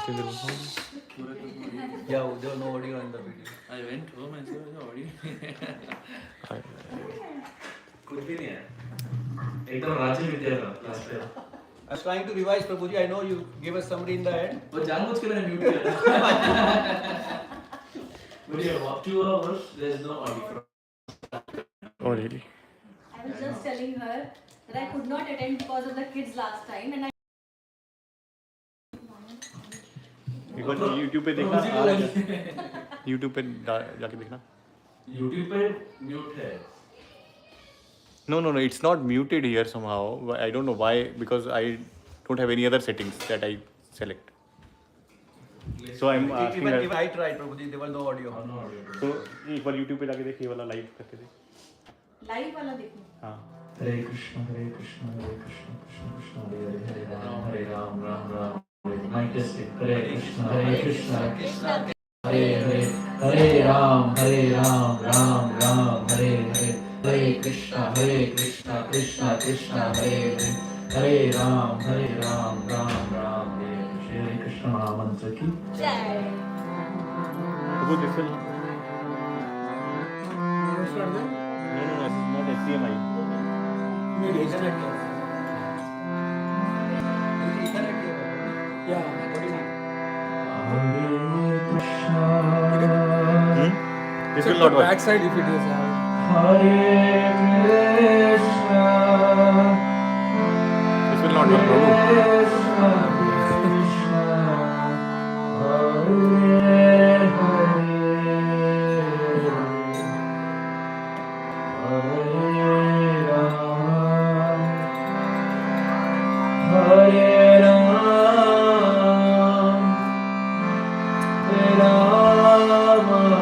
Yeah, there was no audio on the video. I went home and saw the audio. कुछ भी नहीं है एकदम राज्य विद्या था क्लास पे I was trying to revise, Prabhuji. I know you gave us summary in the end. वो जानबूझ के मैंने म्यूट किया था but yeah 2 hours there is no audio. Oh really? I was just telling her that I could not attend because of the kids last time, and I. एक बार YouTube पे देखना आ रहा है YouTube पे जाके देखना YouTube पे म्यूट है. No, it's not muted here somehow. I don't know why, because I don't have any other settings that I select. So I'm asking Even her. if I tried, Prabhuji, there was no audio. No audio. So एक बार YouTube पे जाके देख, ये वाला live करके देख. Live वाला देखो. हाँ. Hare Krishna Krishna Krishna Hare Hare Ram Ram Ram. Mic testing. Hare Krishna Krishna Hare Hare Hare Ram Ram Ram Hare Hare. Hare Krishna Krishna Krishna Hare Hare Hare Ram Ram Ram Hare Hare. Hare Krishna Mahamantra ki Jai. Prabhu, this will. No, this is not HDMI. Maybe Ethernet. Yeah. Hare Krishna. This will not work. Backside if it is. Hare Krishna. This will not work, Prabhu. Krishna Krishna. Hare Hare. Hare Ram. Hare Ram. Ram Ram.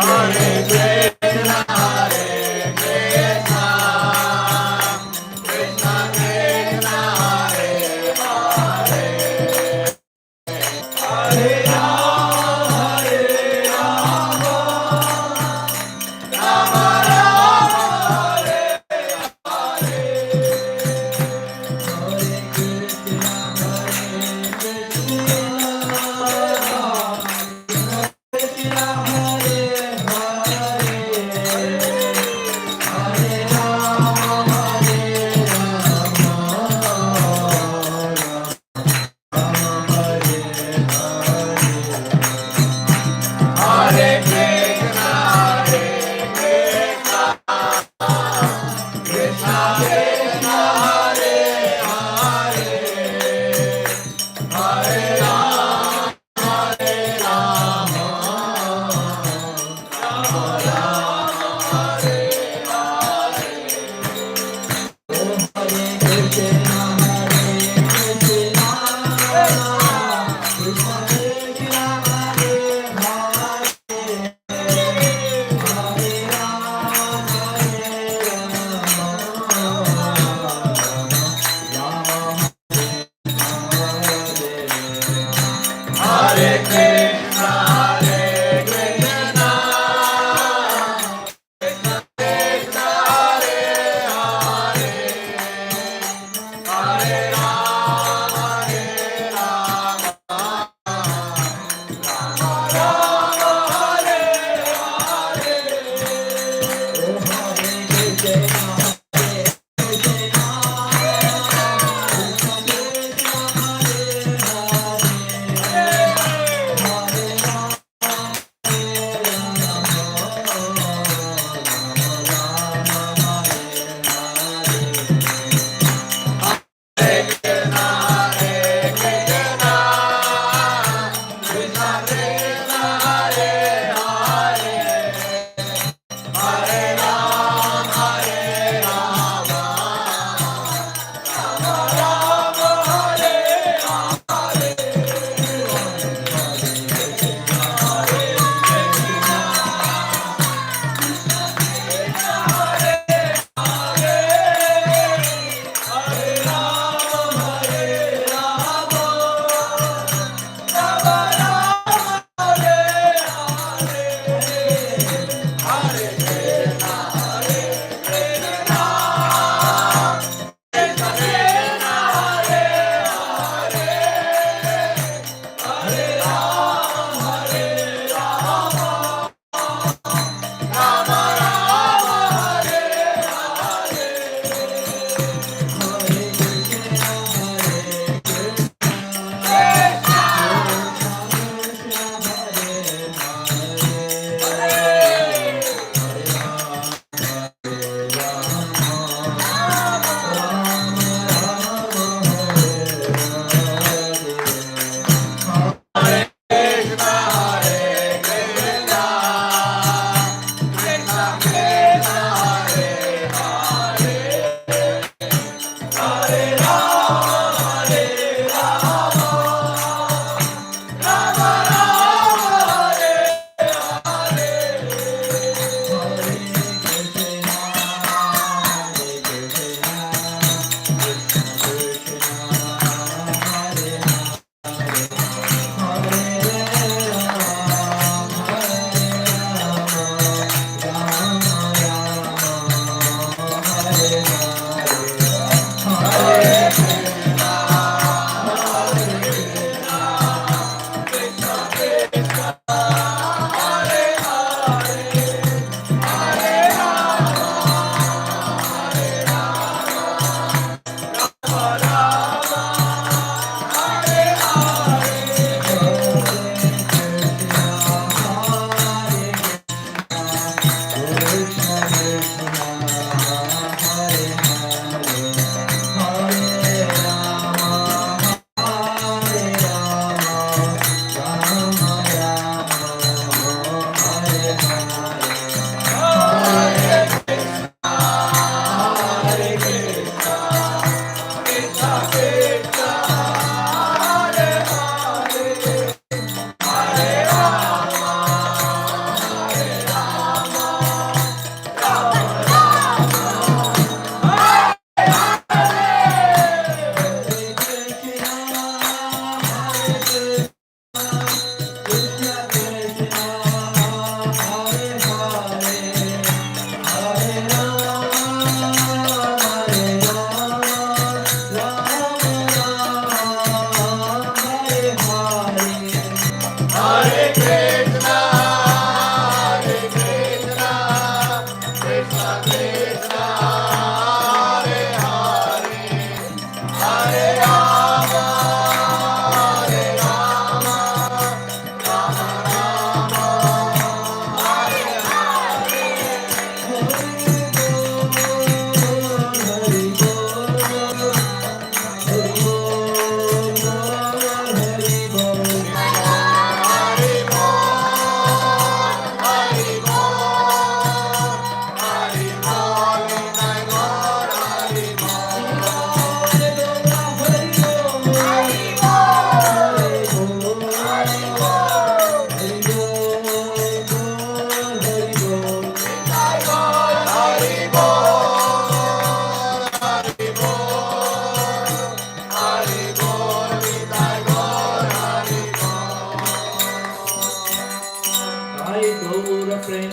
Hare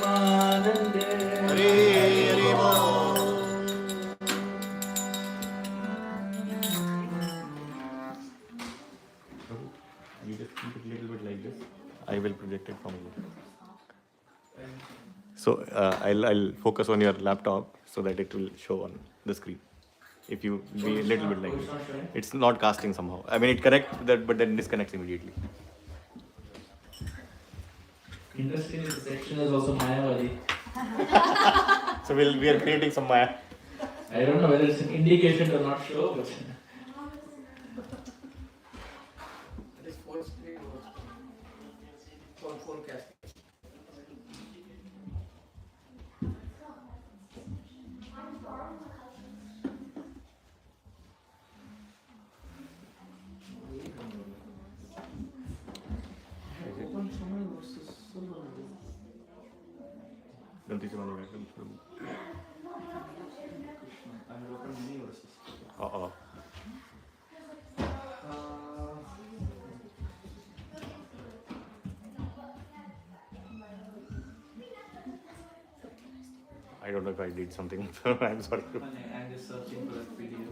Paramanande. Hare Hare Bol. You just keep it a little bit like this. I will project it from here. So I'll focus on your laptop so that it will show on the screen. If you be a little bit like this, it's not casting somehow. I mean, it connects that, but then disconnects immediately. Interesting, this section is also Mayavadi. So we are creating some Maya. I don't know whether it's an indication to not show, but This four screen forecast. गलती से मैंने Prabhu. I have opened many verses. Uh-oh. I don't know if I did something. I'm sorry. I'm just searching for that video.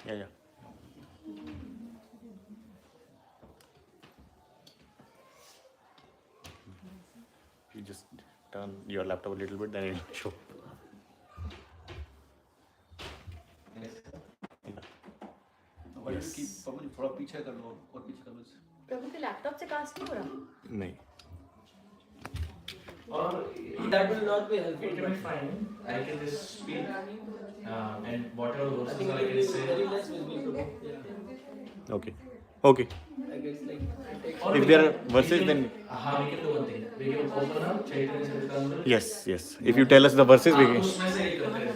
Yeah. You just turn your laptop a little bit, then it'll show. Why do you keep Prabhu थोड़ा पीछे कर लो और पीछे कर लो इससे. प्रभु के laptop से cast नहीं हो रहा. नहीं. Or That will not be helpful. it will be fine. I can just speak and whatever I verses think I very, can say. very less will be Prabhu. Yeah. Okay. Okay. I guess like it takes. Or If we there can- are verses, we can- then we can do one thing. We can open up Chaitanya Charitamrita. yes. If you tell us the verses, we can. उसमें से एक करते हैं.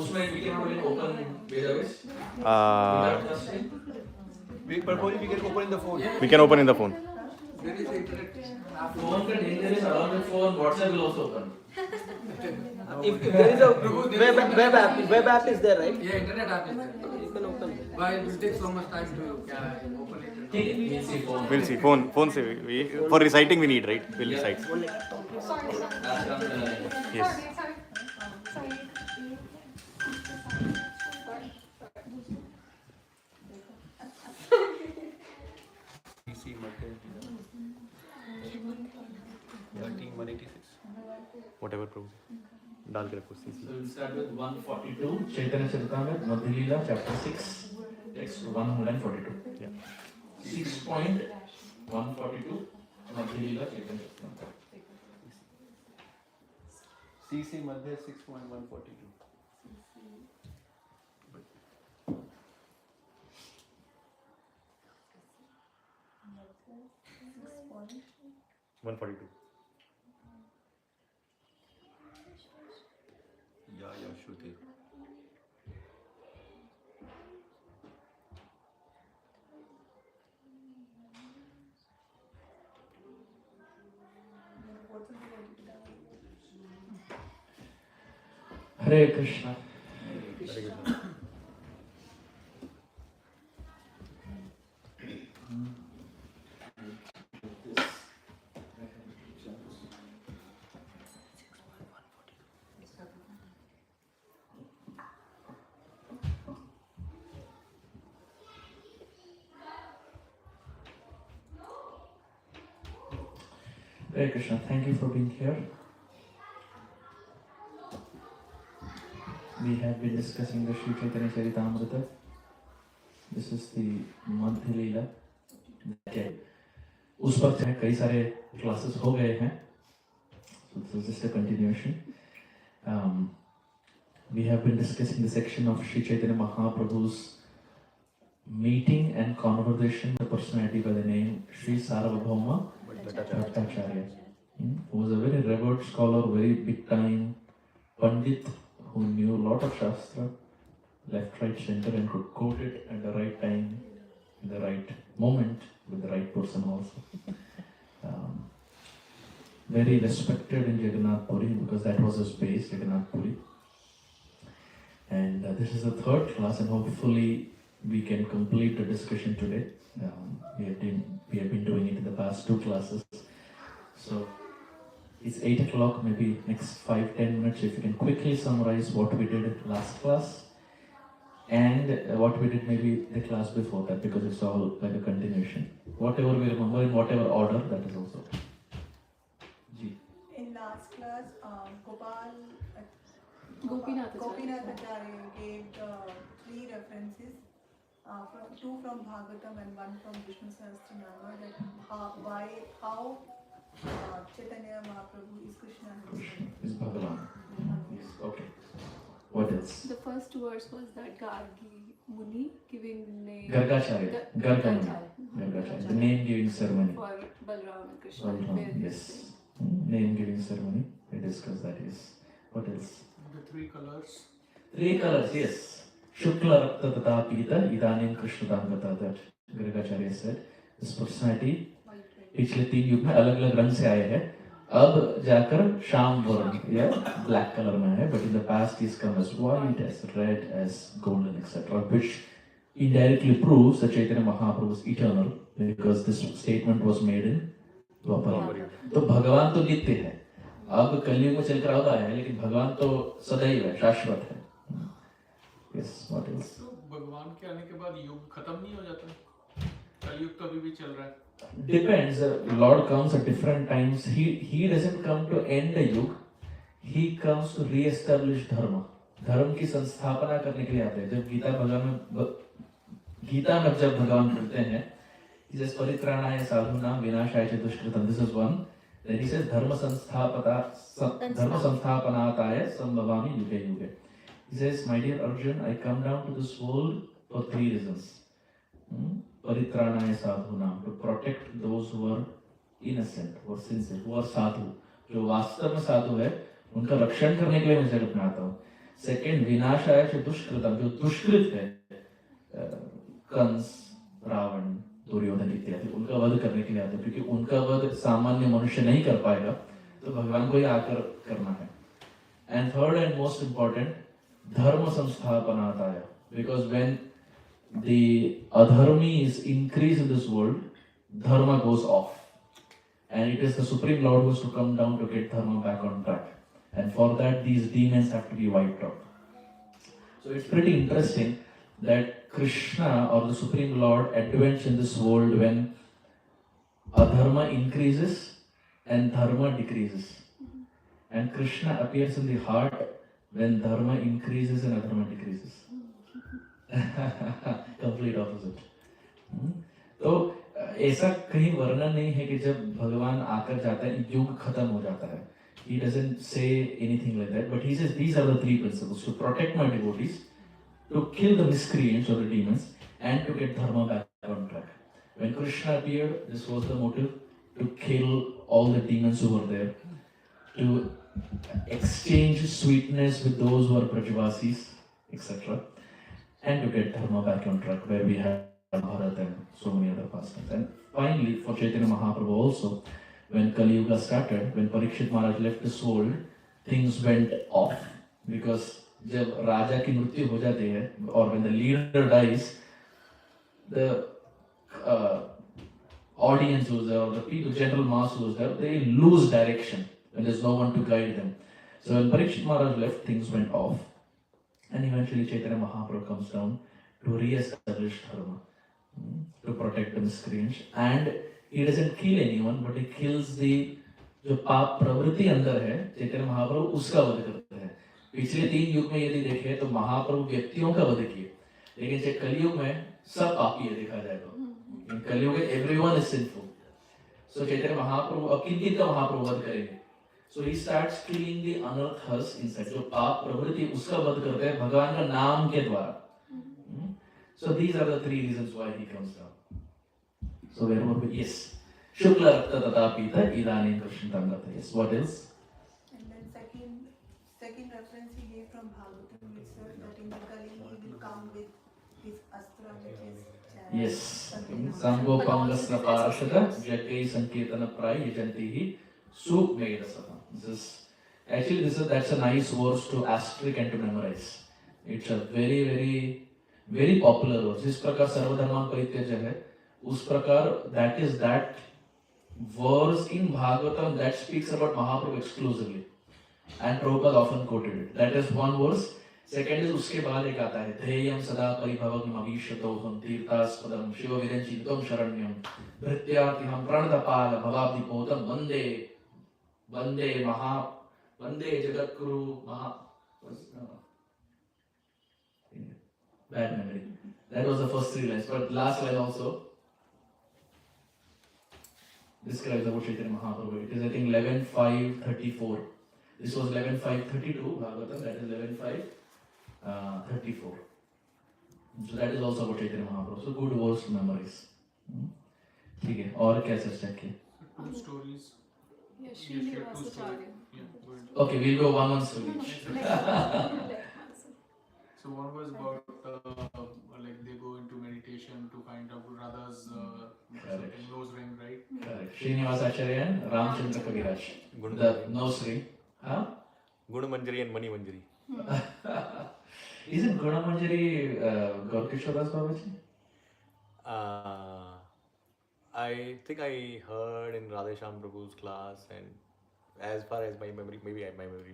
उसमें we can open Vedas. Uh, Without trusting. Prabhu, we can open in the phone. we can open in the phone. There is internet. Phone का danger is around the phone. WhatsApp will also open. If there is a web app is there, right? Yeah, internet app is there. You can open. Why it will take so much time to open it? ठीक है, we'll see phone. We'll see. Phone से for reciting we need, right? We'll Yeah. recite. Yes. PC Madhya 13,186. Whatever Prabhu. डाल के रखो So CC. we'll start with 142. Chaitanya Charitamrita, Madhya Leela, chapter 6, text 142. Yeah. 6.142, Madhya Leela, Chaitanya Charitamrita. CC Madhya 6.142. One 42. Yeah, Shruti. Hare Krishna. Hare Krishna, thank you for being here. We have been discussing the Sri Chaitanya Charitamrita. This is the Madhya Leela. Okay. उस पर कई सारे classes हो गए हैं. So this is just a continuation. We have been discussing the section of Sri Chaitanya Mahaprabhu's meeting and conversation with a personality by the name Sri Sarvabhauma Bhattacharya, who was a very revered scholar, very big time Pandit who knew a lot of Shastra, left, right, center, and could quote it at the right time, in the right moment, with the right person also. Very respected in Jagannath Puri because that was his base, Jagannath Puri. And this is the third class, and hopefully we can complete the discussion today. We have been doing it in the past 2 classes. So it's 8 o'clock, maybe next 5-10 minutes, if you can quickly summarize what we did last class and what we did maybe the class before that, because it's all like a continuation. Whatever we remember in whatever order, that is also. In last class, Gopinath Acharya gave 3 references, 2 from Bhagavatam and 1 from Vishnu Sahasranama, that how Chaitanya Mahaprabhu is Krishna. Is Bhagavan. Yes, okay. What else? The first verse was that Gargi Muni giving name Gargacharya. The name giving ceremony. for Balram and Krishna. Balram, yes. Name giving ceremony. We discussed that, yes. What else? The 3 colors. 3 colors, yes. Shukla Rakta Tata Pita Idanim Krishna Dangata, that Gargacharya said. This personality पिछले 3 युग में अलग अलग रंग से आए हैं, अब जाकर शाम वर्ण या ब्लैक कलर में है, but in the past he's come as white, as red, as golden, etc., which indirectly proves that Chaitanya Mahaprabhu is eternal, because this statement was made in Dwapara. तो भगवान तो नित्य है, अब कलयुग में चलकर अब आया है, लेकिन भगवान तो सदैव है, शाश्वत है. Yes, what else? तो भगवान के आने के बाद युग खत्म नहीं हो जाता? कलयुग तो अभी भी चल रहा है. Depends. Lord comes at different times. He doesn't come to end the yug. He comes to re-establish dharma. धर्म की संस्थापना करने के लिए आते हैं. जब गीता में जब भगवान बोलते हैं, he says परित्राणाय साधूनां विनाशाय च दुष्कृतं. This is one. Then he says धर्म संस्थापनार्थाय संभवामि युगे युगे. He says, my dear Arjun, I come down to this world for 3 reasons. परित्राणाय साधूनां, to protect those who are innocent, who are sincere, who are साधु, जो वास्तव में साधु है, उनका रक्षण करने के लिए मैं जगत में आता हूँ. सेकेंड, विनाशाय च दुष्कृतम, जो दुष्कृत है, कंस, रावण, दुर्योधन इत्यादि, उनका वध करने के लिए आते हैं, क्योंकि उनका वध सामान्य मनुष्य नहीं कर पाएगा, तो भगवान को ही आकर करना है. And third and most important, धर्म संस्थापनार्थाय, because when the adharmis increase in this world, dharma goes off, and it is the Supreme Lord who has to come down to get dharma back on track, and for that these demons have to be wiped out. So it's pretty interesting that Krishna or the Supreme Lord advents in this world when adharma increases and dharma decreases, and Krishna appears in the heart when dharma increases and adharma decreases. Complete opposite. तो ऐसा कहीं वर्णन नहीं है कि जब भगवान आकर जाता है युग खत्म हो जाता है. He doesn't say anything like that, but he says these are the 3 principles: to protect my devotees, to kill the miscreants or the demons, and to get dharma back on track. When Krishna appeared, this was the motive: to kill all the demons who were there, to exchange sweetness with those who are Brajavasis, etc., and to get dharma back on track, where we have Bharat and so many other pastimes. And finally, for Chaitanya Mahaprabhu also, when Kali Yuga started, when Parikshit Maharaj left this world, things went off, because जब राजा की मृत्यु हो जाती है, or when the leader dies, the audience who was there, or the people, general mass who was there, they lose direction when there's no one to guide them. So when Parikshit Maharaj left, things went off. And eventually Chaitanya Mahaprabhu comes down to re-establish dharma, to protect the miscreants, and he doesn't kill anyone, but he kills the जो पाप प्रवृत्ति अंदर है, चैतन्य महाप्रभु उसका वध करते हैं. पिछले 3 युग में यदि देखें तो महाप्रभु व्यक्तियों का वध किए, लेकिन कलयुग में सब पापी है देखा जाए तो. In कलयुग में everyone is sinful, So Chaitanya Mahaprabhu, किन-किन का महाप्रभु वध करेंगे? So he starts killing the anarthas inside. जो पाप प्रवृत्ति उसका वध करते हैं भगवान का नाम के द्वारा. So these are the three reasons why he comes down. So where were we? Yes. Shukla Rakta Tata Pita Idanim Krishna Tamrata. Yes. What else? And then second reference he gave from Bhagavatam itself that in the Kali he will come with his astra which is chariot. Yes. Sango Pangasna Parashada Jakai Sankirtana Prai Yajantihi Sukmedasana. That's a nice verse to asterisk and to memorize. It's a very popular verse. जिस प्रकार सर्वधर्मान परित्यज्य है, उस प्रकार that is that verse in Bhagavatam that speaks about Mahaprabhu exclusively. And Prabhupada often quoted it. That is one verse. Second is उसके बाद एक आता है ध्येयं सदा परिभवग्न अभीष्टोहं तीर्थास्पदं शिवविरंचितं शरण्यं भृत्यार्तिहं प्रणतपाल भवाब्धिपोतं वंदे जगद्गुरु महा. Bad memory. That was the first three lines, but last line also describes about Chaitanya Mahaprabhu. It is I think 11.5.34. This was 11.5.32 Bhagavatam. That is 11.5.34. So that is also about Chaitanya Mahaprabhu. So good words to memorize. ठीक है. और क्या चर्चा की? Two stories. Yeah, You shared two Srinivasacharya. stories. Yeah, go ahead. Okay, we'll go one story. So one was about like they go into meditation to find out Radha's nose ring, right? Correct. Srinivasacharya and Ramchandra Kaviraj. The nose ring. Huh? Gunamanjari and Mani Manjari. Isn't Gunamanjari Gaurkishodas Babaji? I think I heard in Radhesham Prabhu's class, and as far as my memory, maybe my memory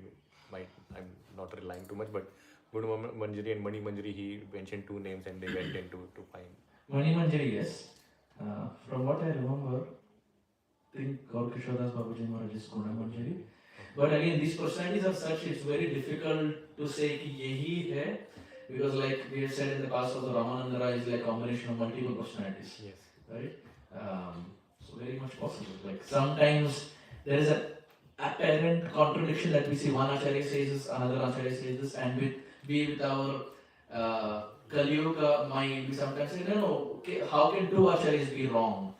might, I'm not relying too much, but Gunu Manjari and Mani Manjari, he mentioned two names and they went into to find. Mani Manjari, yes. From what I remember, I think Gaurkishodas Babaji Maharaj is Guna Manjari. But again, these personalities are such, it's very difficult to say कि यही है, because like we have said in the past also, Ramananda is like a combination of multiple personalities. Yes. Right? So very much possible. Like sometimes there is a apparent contradiction that we see one Acharya says this, another Acharya says this, and with our Kali Yuga mind, we sometimes say, no, okay, how can two Acharyas be wrong?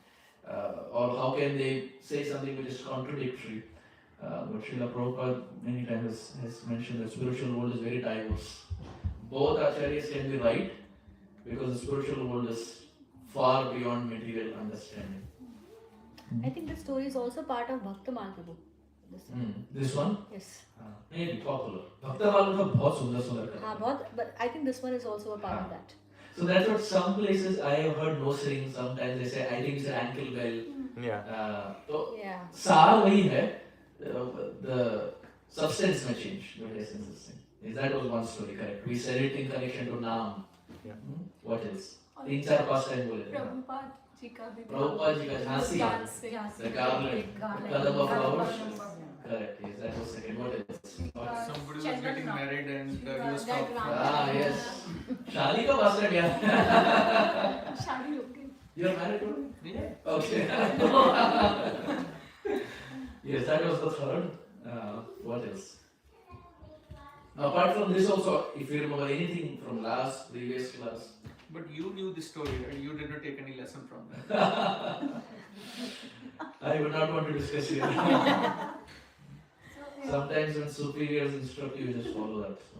Or how can they say something which is contradictory? But Srila Prabhupada many times has mentioned that spiritual world is very diverse. Both Acharyas can be right because the spiritual world is far beyond material understanding. I think this story is also part of Bhaktamal Prabhu. This one? Yes. Maybe popular. Bhaktamal का बहुत सुंदर सुंदर हाँ बहुत, but I think this one is also a part of that. So that's what some places I have heard nose ring. Sometimes they say I think it's an ankle bell. Yeah. तो Yeah. सार वही है. The substance may change, but essence is same. That was one story, correct? We said it in connection to Naam. Yeah. What else? 3-4 time बोले थे. Prabhupada ji ka bhi Prabhupada ji ka Jhansi. The garland. Kadam of flowers. Correct. Yes, that was second. What else? Somebody was getting married and he was stopped. Yes. शादी का बात क्या? शादी हो गई. You are married already? Yeah. Okay. Yes, that was the third. What else? Apart from this also, if you remember anything from previous class. But you knew this story, right? You did not take any lesson from that. I would not want to discuss here. Sometimes when superiors instruct you, just follow that. So.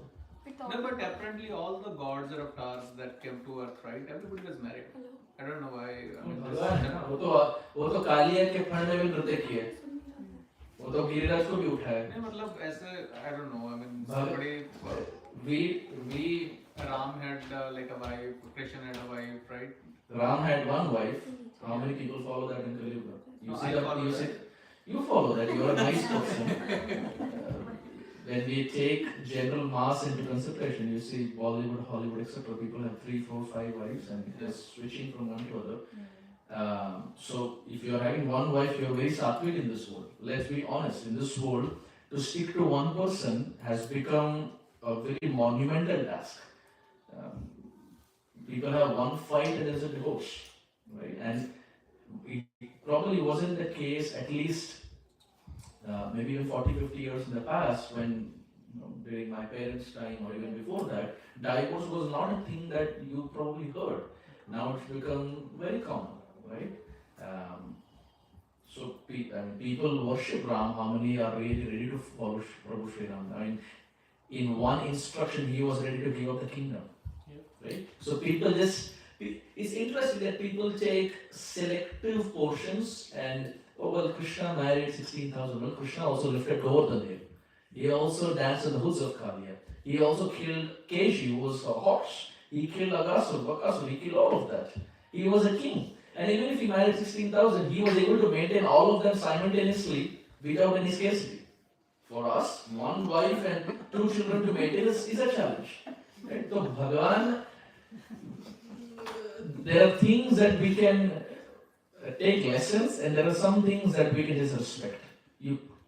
No, but apparently all the gods or avatars that came to earth, right? Everybody was married. I don't know why. I mean, वो तो कालिया के fund में नृत्य किए. वो तो गिरिराज को भी उठाया. नहीं मतलब ऐसे I don't know. I mean somebody. We Ram had like a wife. Krishna had a wife, right? Ram had one wife. How many people follow that in Kali Yuga? You follow that. You are a nice person. When we take general mass into consideration, you see Bollywood, Hollywood, etc. People have 3, 4, 5 wives and they're switching from one to other. So if you are having one wife, you are very sattvic in this world. Let's be honest. In this world, to stick to one person has become a very monumental task. People have one fight and there's a divorce, right? And It probably wasn't the case at least maybe even 40, 50 years in the past when during my parents' time or even before that, divorce was not a thing that you probably heard. Now it's become very common, right? Um, so people worship Ram. How many are really ready to follow Prabhu Sri Ram? I mean, in one instruction, he was ready to give up the kingdom, right? So people just, it's interesting that people take selective portions and, oh well, Krishna married 16,000. Well, Krishna also lifted Govardhan. He also danced on the hoods of Kaliya. He also killed Keshi, who was a horse. He killed Agasur, Bakasur, he killed all of that. He was a king. And even if he married 16,000, he was able to maintain all of them simultaneously without any scarcity. For us, one wife and two children to maintain is a challenge. Right? So Bhagavan, there are things that we can take lessons, and there are some things that we can just respect.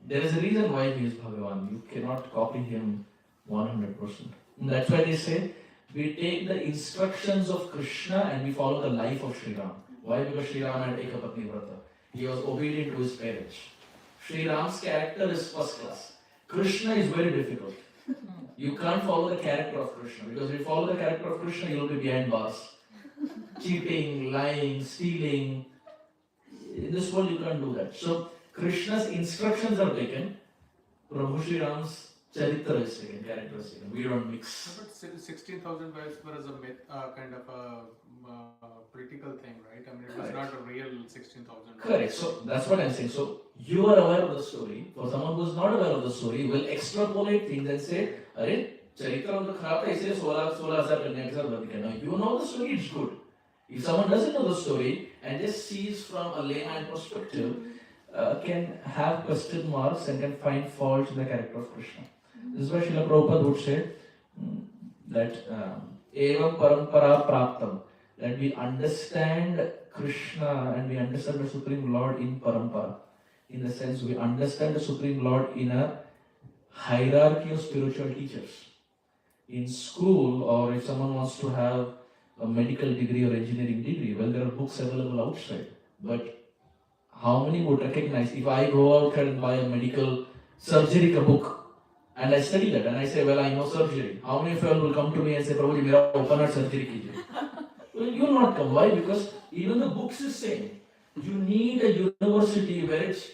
There is a reason why he is Bhagavan. You cannot copy him 100%. And that's why they say we take the instructions of Krishna and we follow the life of Sri Ram. Why? Because Sri Ram had Ekapatni Vrata. He was obedient to his parents. Sri Ram's character is first class. Krishna is very difficult. You can't follow the character of Krishna, because if you follow the character of Krishna, you will be behind bars. Cheating, lying, stealing. In this world, you can't do that. So, Krishna's instructions are taken. Prabhu Sri Ram's Charitamrita is taken, character is taken. We don't mix. But 16,000 wives was a myth, kind of a political thing, right? I mean, it was not a real 16,000. Correct. So that's what I'm saying. So you are aware of the story. For someone who is not aware of the story, will extrapolate things and say, "Arey, Charitra तो खराब था इसलिए 16,000 कन्या के साथ बंद करना." You know the story, it's good. If someone doesn't know the story and just sees from a layman perspective, can have question marks and can find faults in the character of Krishna. This is why Srila Prabhupada would say that evam parampara praptam, that we understand Krishna and we understand the Supreme Lord in parampara. In the sense we understand the Supreme Lord in a hierarchy of spiritual teachers. In school, or if someone wants to have a medical degree or engineering degree, well, there are books available outside. But how many would recognize, if I go out and buy a medical surgery book, and I study that, and I say, well, I know surgery. How many of you will come to me and say, Prabhuji, mera open heart surgery kijiye? Well, you will not come. Why? Because even the books is saying, you need a university where it's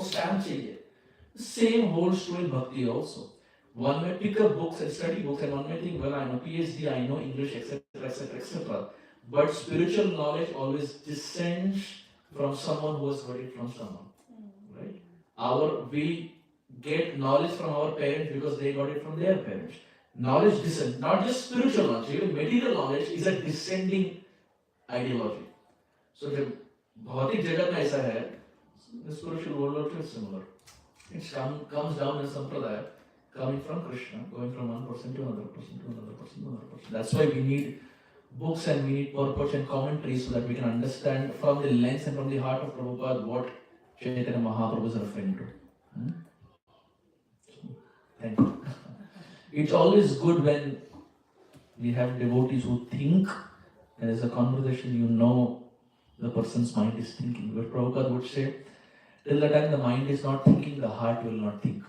stamp chahiye. The same holds true in bhakti also. One may pick up books and study books, and one may think, well, I'm a PhD, I know English, etc., etc., etc. But spiritual knowledge always descends from someone who has heard it from someone. Right? We get knowledge from our parents because they got it from their parents. Knowledge descends, not just spiritual knowledge, even material knowledge is a descending ideology. So the bhautik jagat mein aisa hai, the spiritual world also is similar. It comes down in sampradaya, coming from Krishna, going from one person to another person, to another person, to another person. That's why we need books and we need purport and commentaries so that we can understand from the lens and from the heart of Prabhupada what Chaitanya Mahaprabhu is referring to. Thank you. It's always good when we have devotees who think, and as a conversation you know the person's mind is thinking. But Prabhupada would say, till the time the mind is not thinking, the heart will not think.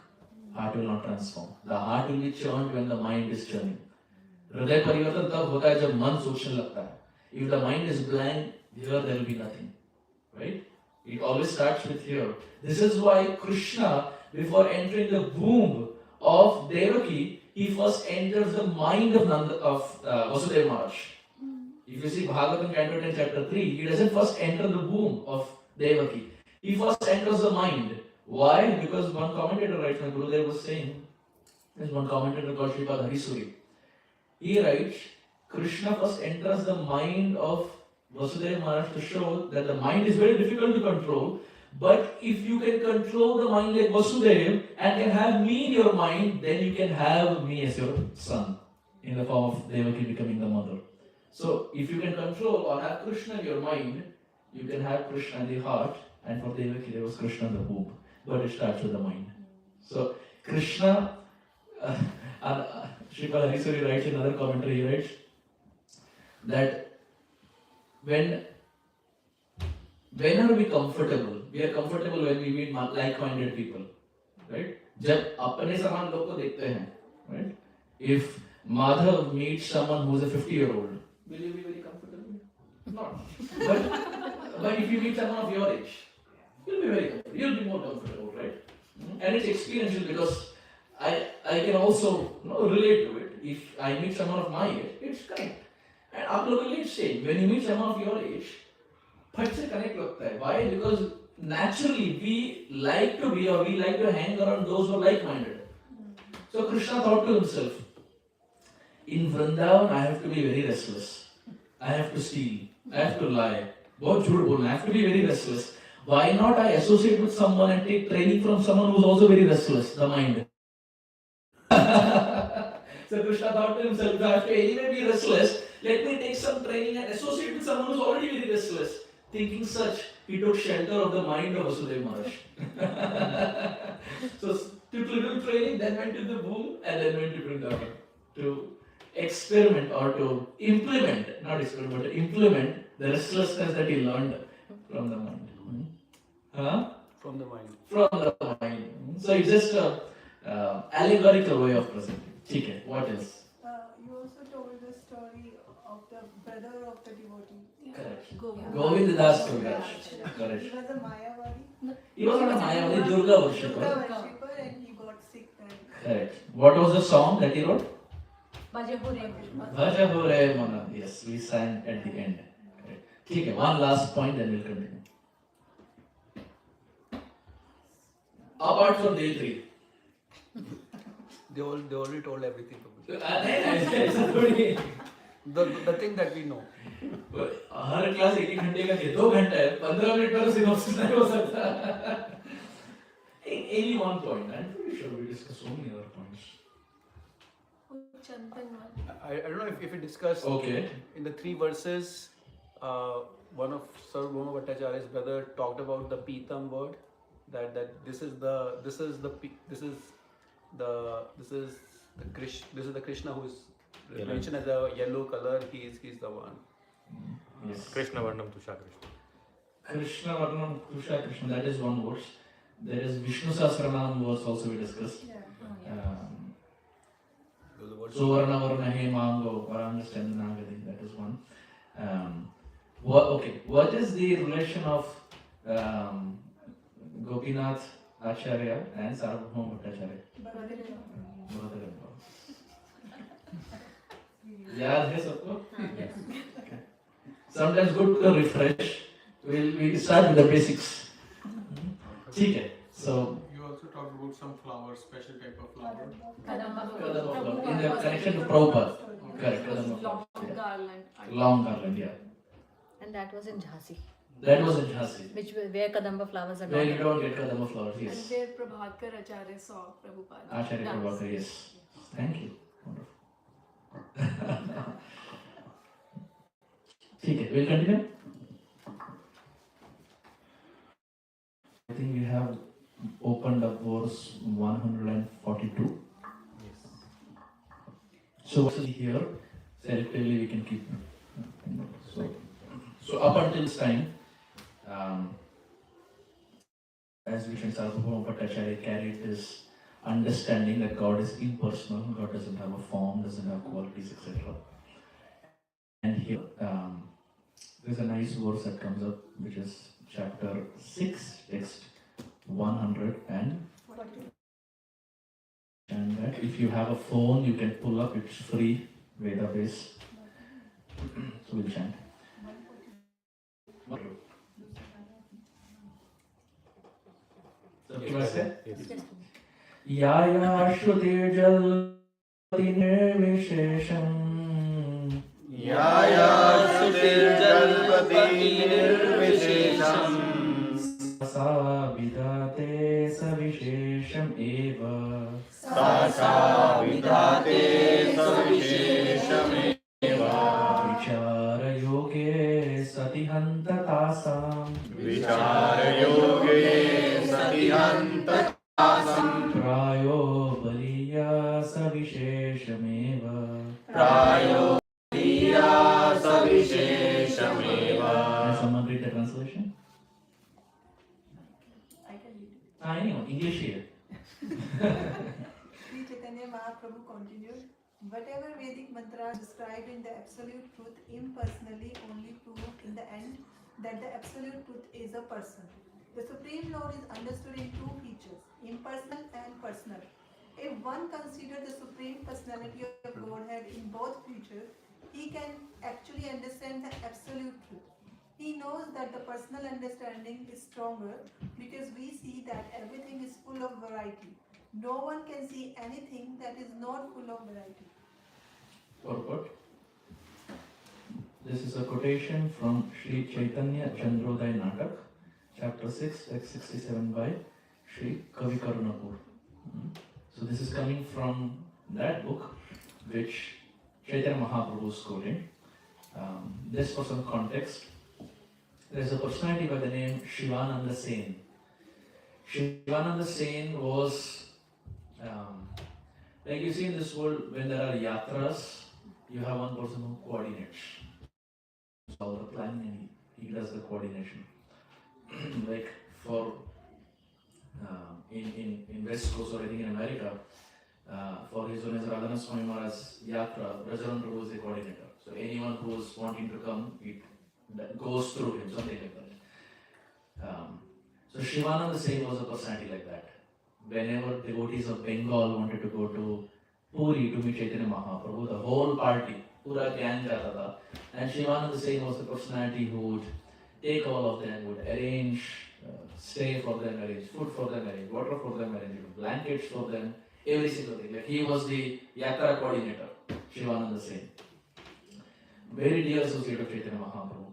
Heart will not transform. The heart will be churned when the mind is churning. हृदय परिवर्तन तब होता है जब मन सोचने लगता है. If the mind is blank, here there will be nothing. Right? It always starts with here. This is why Krishna, before entering the womb of Devaki, he first enters the mind of Vasudeva Maharaj. If you see Bhagavatam Canto 10 chapter 3, he doesn't first enter the womb of Devaki. He first enters the mind. Why? Because one commentator writes, my Gurudev was saying, there's one commentator called Sripad Harisuri. He writes, Krishna first enters the mind of Vasudeva Maharaj to show that the mind is very difficult to control. But if you can control the mind like Vasudeva and can have me in your mind, then you can have me as your son in the form of Devaki becoming the mother. So if you can control or have Krishna in your mind, you can have Krishna in the heart, and for Devaki there was Krishna in the womb. But it starts with the mind. So Krishna, Sripad Harisuri writes in another commentary, he writes that when when are we comfortable? We are comfortable when we meet like-minded people, right? जब अपने समान लोग को देखते हैं, right? If Madhav meets someone who is a 50-year-old, will you be very comfortable? Not. But if you meet someone of your age, you'll be very comfortable. You'll be more comfortable, right? And it's experiential because I can also relate to it. If I meet someone of my age, it's correct. And आप लोगों के लिए same. When you meet someone of your age, फट से connect लगता है. Why? Because naturally we like to be or we like to hang around those who are like-minded. So Krishna thought to himself, in Vrindavan I have to be very restless. I have to steal. I have to lie. बहुत झूठ बोलना. I have to be very restless. Why not I associate with someone and take training from someone who is also very restless, the mind. So Krishna thought to himself, if I have to anyway be restless, let me take some training and associate with someone who is already very restless. Thinking such, he took shelter of the mind of Vasudeva Maharaj. So took little training, then went to the womb and then went to Vrindavan to experiment or to implement, not experiment, but to implement the restlessness that he learned from the mind. Huh? From the mind. From the mind. So it's just a allegorical way of presenting. Okay, what else? You also told the story of the brother of the devotee. Correct. Govind. Govindas Prabhu. Correct. He was a Mayavadi. He was not a Mayavadi, Durga Durga worshipper. worshipper, and he got sick. And Correct. What was the song that he wrote? Bhaja Hore. Bhaja Hore Mana. Yes, we sang at the end. Correct. Okay, one last point, then we'll continue. Apart from day 3. They already told everything. The The thing that we know. Her class 1 घंटे का है 2 घंटा है 15 minute में तो synopsis नहीं हो सकता. Any one point. I'm pretty sure we discussed so many other points. I don't know if we discussed Okay. in the 3 verses. One of Sarvabhauma Bhattacharya's brother talked about the Pitam word. That this is the Krishna who is mentioned as a yellow color. He's the one. Yes. Krishna Varnam Tusha Krishna. Krishna Varnam Tusha Krishna. That is one verse. There is Vishnu Sahasranam verse also we discussed. Suvarna Varna He Mango Parangastanda Nagadi. That is one. What is the relation of Gopinath Acharya and Sarvabhauma Bhattacharya? Bothell. याद है सबको? Okay. Sometimes good to refresh. We'll start with the basics. ठीक है. So You also talked about some flowers, special type of flower. in the connection to Prabhupada. Correct. Long garland. Long garland, yeah. And that was in Jhansi, That was in Jhansi. where Kadamba flowers are Where you not. don't get Kadamba flowers, And yes. where Prabhakar Acharya saw Prabhupada. Acharya dance. Prabhakar, yes. Thank you. Wonderful. ठीक है, we'll continue. I think we have opened up verse 142. Yes. So what's here? Selectively we can keep. So up until this time, as we mentioned, Sarvabhauma Bhattacharya carried this understanding that God is impersonal, God doesn't have a form, doesn't have qualities, etc. And here, there's a nice verse that comes up, which is chapter 6, text 100 and that if you have a phone, you can pull up, it's free, Veda base. So we'll chant. Yes. या या श्रुतिर्जल्पति निर्विशेषम् या या श्रुतिर्जल्पति निर्विशेषम् सा विधाते सविशेषम् एव सा विधाते सविशेषमेव विचारयोगे सति हन्ततासाम् विचारयोगे सतिहन्ततासं प्रायो बलीया सविशेषमेव प्रायो बलीया सविशेषमेव. Can someone read the translation? English here. Sri Chaitanya Mahaprabhu continued, whatever Vedic mantras described in the absolute truth impersonally only prove in the end that the absolute truth is a person. The Supreme Lord is understood in two features, impersonal and personal. If one considers the Supreme Personality of Godhead in both features, he can actually understand the absolute truth. He knows that the personal understanding is stronger because we see that everything is full of variety. No one can see anything that is not full of variety. Purport. This is a quotation from Sri Chaitanya Chandrodaya Natak, chapter 6, text 67 by Sri Kavi Karunapur. So this is coming from that book which Chaitanya Mahaprabhu is quoting. Just for some context, there is a personality by the name Shivananda Sen. Shivananda Sen was, like you see in this world, when there are yatras, you have one person who coordinates all the planning and he does the coordination. Like for in West Coast or I think in America, for His Holiness Radhana Swami Maharaj's yatra, Brajaran Prabhu is the coordinator. So anyone who is wanting to come, it goes through him, something like that. So Shivananda Sen was a personality like that. Whenever devotees of Bengal wanted to go to Puri to meet Chaitanya Mahaprabhu, the whole party, pura gang jata tha. And Shivananda Sen was the personality who would take all of them, would arrange stay for them, arrange food for them, arrange water for them, arrange blankets for them, every single thing. Like he was the yatra coordinator, Shivananda Sen. Very dear associate of Chaitanya Mahaprabhu.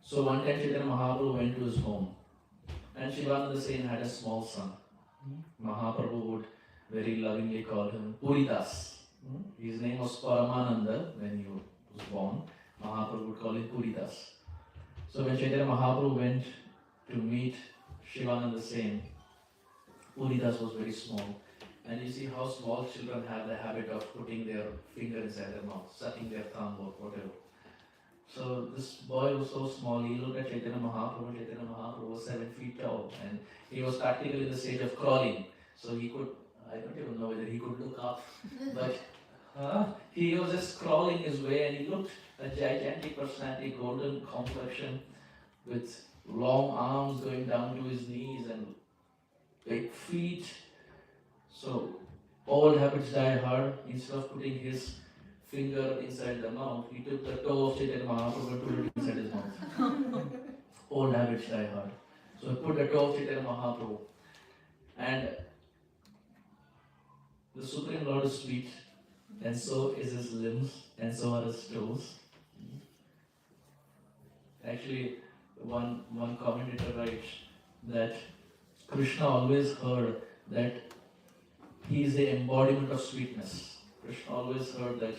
So one time Chaitanya Mahaprabhu went to his home and Shivananda Sen had a small son. Mahaprabhu would very lovingly call him Puridas. His name was Paramananda when he was born. Mahaprabhu would call him Puridas. So when Chaitanya Mahaprabhu went to meet Shivananda Sen, Puridas was very small. And you see how small children have the habit of putting their finger inside their mouth, sucking their thumb or whatever. So this boy was so small, he looked at Chaitanya Mahaprabhu. Chaitanya Mahaprabhu was 7 feet tall and he was practically in the stage of crawling. So he could, I don't even know whether he could look up, but he was just crawling his way and he looked a gigantic personality, golden complexion with long arms going down to his knees and big feet. So old habits die hard. Instead of putting his finger inside the mouth, he took the toe of Chaitanya Mahaprabhu and put it inside his mouth. Old habits die hard. So he put the toe of Chaitanya Mahaprabhu. And the Supreme Lord is sweet, and so is his limbs, and so are his toes. Actually, one commentator writes that Krishna always heard that he is the embodiment of sweetness. Krishna always heard that,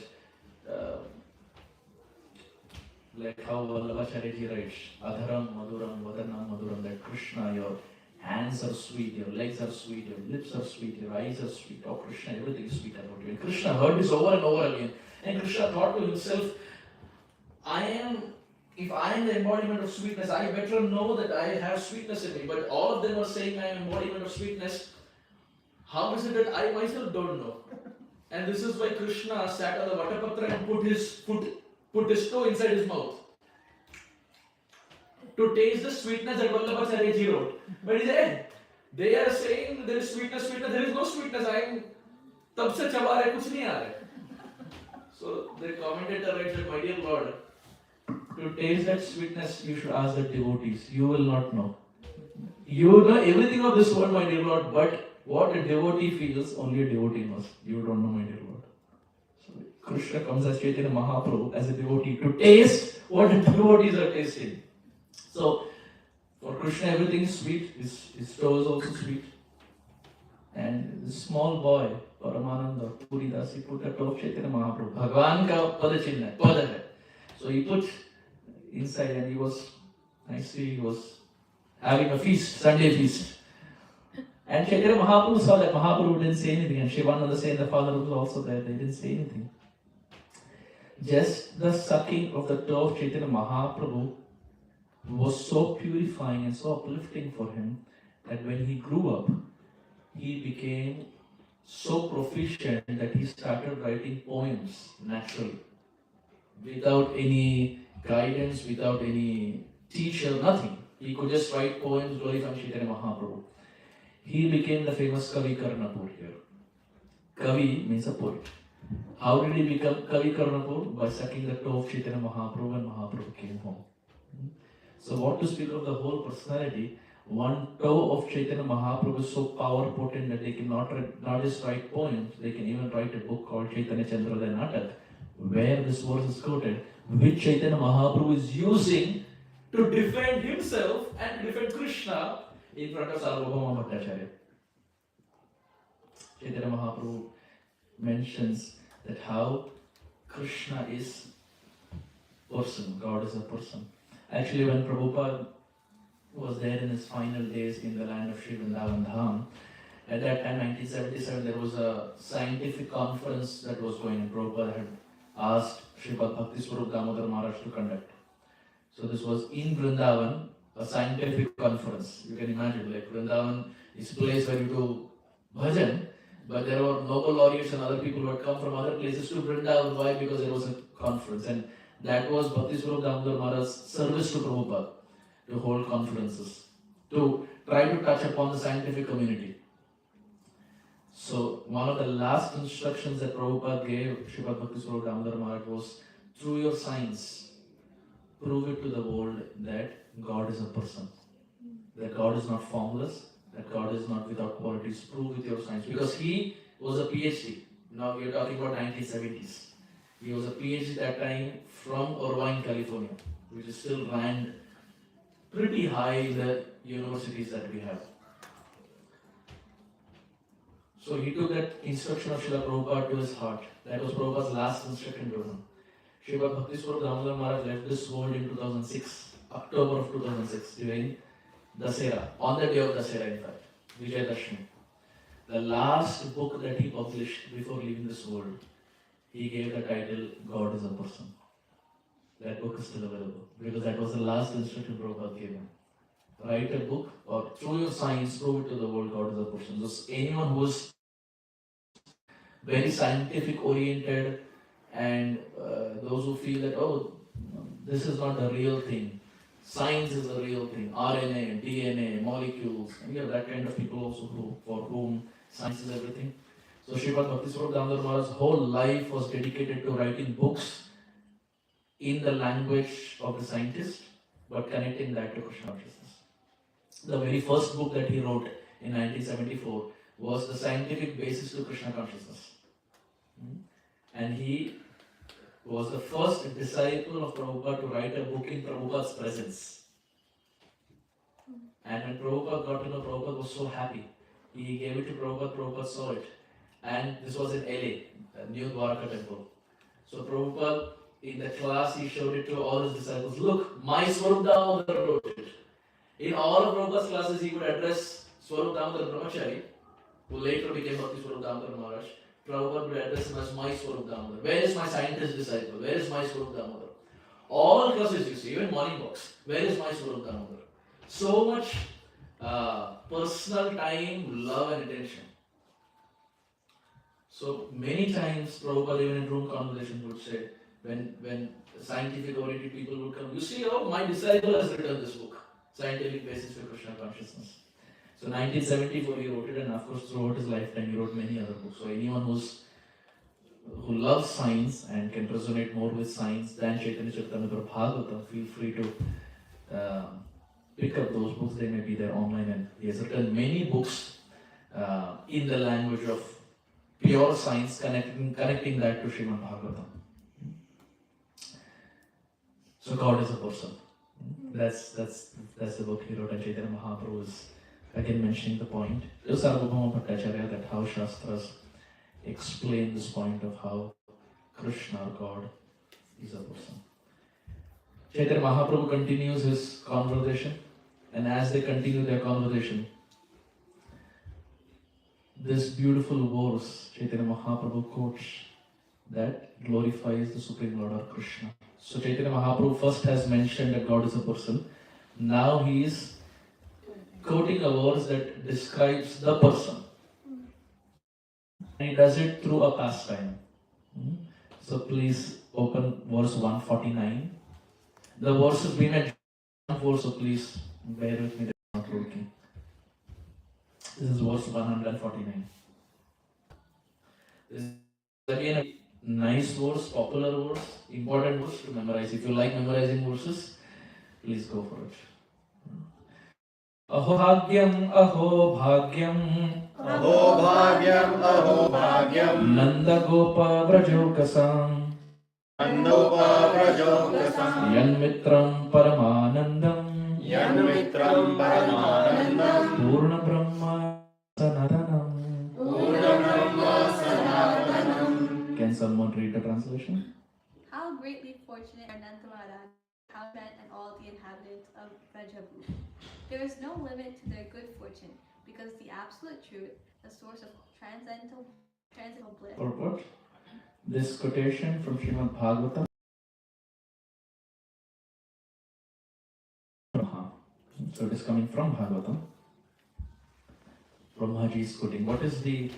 like how Vallabhacharyaji writes, Adharam Maduram Vadanam Maduram, that Krishna, your hands are sweet, your legs are sweet, your lips are sweet, your eyes are sweet. Oh Krishna, everything is sweet about you. And Krishna heard this over and over again. And Krishna thought to himself, if I am the embodiment of sweetness, I better know that I have sweetness in me. But all of them are saying I am embodiment of sweetness. How is it that I myself don't know? And this is why Krishna sat on the Vatapatra and put his toe inside his mouth to taste the sweetness that Vallabhacharyaji wrote. But he said, they are saying there is sweetness, there is no sweetness. I am tab se chaba rahe, kuch nahi aa rahe. So the commentator writes that, my dear Lord, to taste that sweetness, you should ask the devotees. You will not know. You know everything of this world, my dear Lord, but what a devotee feels, only a devotee knows. You don't know, my dear Lord. So Krishna comes as Chaitanya Mahaprabhu, as a devotee, to taste what the devotees are tasting. So, for Krishna, everything is sweet. His toe is also sweet. And the small boy, Paramananda, Puridas, he put a toe of Chaitanya Mahaprabhu. Bhagwan ka pada chinna, pada hai. So he put inside and he was having a feast, Sunday feast. And Chaitanya Mahaprabhu saw that Mahaprabhu didn't say anything, and Shivananda Sen, the father, was also there. They didn't say anything. Just the sucking of the toe of Chaitanya Mahaprabhu was so purifying and so uplifting for him that when he grew up, he became so proficient that he started writing poems naturally, without any guidance, without any teacher, nothing. He could just write poems glorifying Chaitanya Mahaprabhu. He became the famous Kavi Karnapur here. Kavi means a poet. How did he become Kavi Karnapur? By sucking the toe of Chaitanya Mahaprabhu when Mahaprabhu came home. So what to speak of the whole personality, one toe of Chaitanya Mahaprabhu is so power potent that they can not just write poems, they can even write a book called Chaitanya Chandroday Natak, where this verse is quoted, which Chaitanya Mahaprabhu is using to defend himself and to defend Krishna in front of Sarvabhauma Bhattacharya. Chaitanya Mahaprabhu mentions that how Krishna is person, God is a person. Actually, when Prabhupada was there in his final days in the land of Sri Vrindavan Dham, at that time, 1977, there was a scientific conference that was going on. Prabhupada had asked Sripad Bhakti Swarup Damodar Maharaj to conduct. So this was in Vrindavan, a scientific conference. You can imagine, like Vrindavan is a place where you do bhajan, but there were Nobel laureates and other people who had come from other places to Vrindavan. Why? Because there was a conference. And that was Bhakti Swarup Damodar Maharaj's service to Prabhupada, to hold conferences, to try to touch upon the scientific community. So one of the last instructions that Prabhupada gave Sripad Bhakti Swarup Damodar Maharaj was, through your science, prove it to the world that God is a person, that God is not formless, that God is not without qualities. Prove with your science. Because he was a PhD. Now we are talking about 1970s. He was a PhD that time from Irvine, California, which is still ranked pretty high in the universities that we have. So he took that instruction of Srila Prabhupada to his heart. That was Prabhupada's last instruction to him. Sripad Bhakti Swarup Damodar Maharaj left this world in 2006, October of 2006, during Dasera, on the day of Dasera in fact, Vijayadashmi. The last book that he published before leaving this world, he gave the title, God is a Person. That book is still available, because that was the last instruction Prabhupada gave him. Write a book, or through your science, prove it to the world God is a person. So anyone who is very scientific oriented, and those who feel that, oh, this is not the real thing, science is the real thing, RNA, DNA, molecules, and you have that kind of people also for whom science is everything. So Sripad Bhakti Swarup Damodar Maharaj's whole life was dedicated to writing books in the language of the scientist, but connecting that to Krishna consciousness. The very first book that he wrote in 1974 was the scientific basis to Krishna consciousness. And he was the first disciple of Prabhupada to write a book in Prabhupada's presence. And when Prabhupada got to know, Prabhupada was so happy. He gave it to Prabhupada, Prabhupada saw it. And this was in LA, New Dwarka temple. So Prabhupada, in the class, he showed it to all his disciples. Look, my Swarup Damodar wrote it. In all of Prabhupada's classes, he would address Swarup Damodar Brahmachari, who later became Bhakti Swarup Damodar Maharaj. Prabhupada would address him as my Swarup Damodar. Where is my scientist disciple? Where is my Swarup Damodar? All classes you see, even morning walks. Where is my Swarup Damodar? So much personal time, love and attention. So many times Prabhupada even in room conversations would say, when scientific oriented people would come, you see, oh, my disciple has written this book, Scientific Basis for Krishna Consciousness. So 1974 he wrote it, and of course throughout his lifetime he wrote many other books. So anyone who loves science and can resonate more with science than Chaitanya Charitamrita Bhagavatam, feel free to pick up those books. They may be there online, and he has written many books in the language of pure science, connecting that to Srimad Bhagavatam. So God is a person. That's the book he wrote, and Chaitanya Mahaprabhu is again mentioning the point to Sarvabhauma Bhattacharya that how Shastras explain this point of how Krishna or God is a person. Chaitanya Mahaprabhu continues his conversation, and as they continue their conversation, this beautiful verse Chaitanya Mahaprabhu quotes that glorifies the Supreme Lord or Krishna. So Chaitanya Mahaprabhu first has mentioned that God is a person. Now he is quoting a verse that describes the person. And he does it through a pastime. So please open verse 149. The verse has been at 4, so please bear with me, that's not working. This is verse 149. This is again a nice verse, popular verse, important verse to memorize. If you like memorizing verses, please go for it. Aho bhagyam, aho bhagyam. Aho bhagyam, aho bhagyam. Nanda gopa vrajokasam. Nandopa prajokasam. Yan mitram paramanandam. Yan mitram paramanandam. Purna brahma sanatanam. Purna brahma sanatanam. Can someone read the translation? How greatly fortunate are Nanda Maharaj, Arjun, and all the inhabitants of Vrajabhu. There is no limit to their good fortune, because the absolute truth, the source of transcendental bliss. Purport. This quotation from Srimad Bhagavatam. So it is coming from Bhagavatam. Brahmaji is quoting. What is the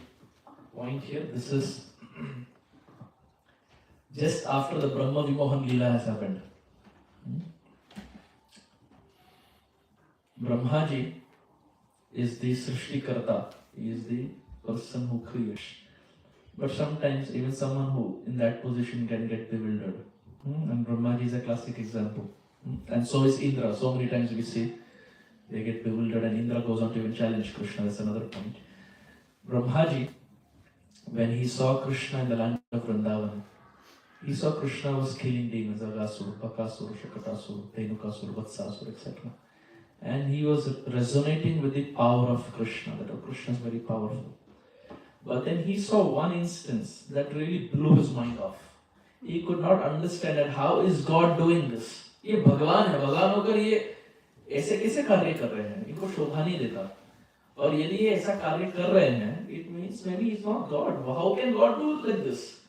point here? This is just after the Brahma Vimohan Leela has happened. Brahmaji is the Srishtikarta. He is the person who creates. But sometimes even someone who in that position can get bewildered. And Brahmaji is a classic example. And so is Indra. So many times we see they get bewildered and Indra goes on to even challenge Krishna. That's another point. Brahmaji, when he saw Krishna in the land of Vrindavan, he saw Krishna was killing demons, Agasur, Bakasur, Shakatasur, Tenukasur, Vatsasur, etc. And he was resonating with the power of Krishna, that Krishna is very powerful. But then he saw one instance that really blew his mind off. He could not understand that how is God doing this? ये भगवान है, भगवान होकर ये ऐसे कैसे कार्य कर रहे हैं? इनको शोभा नहीं देता. और यदि ये ऐसा कार्य कर रहे हैं, it means maybe he's not God. How can God do like this?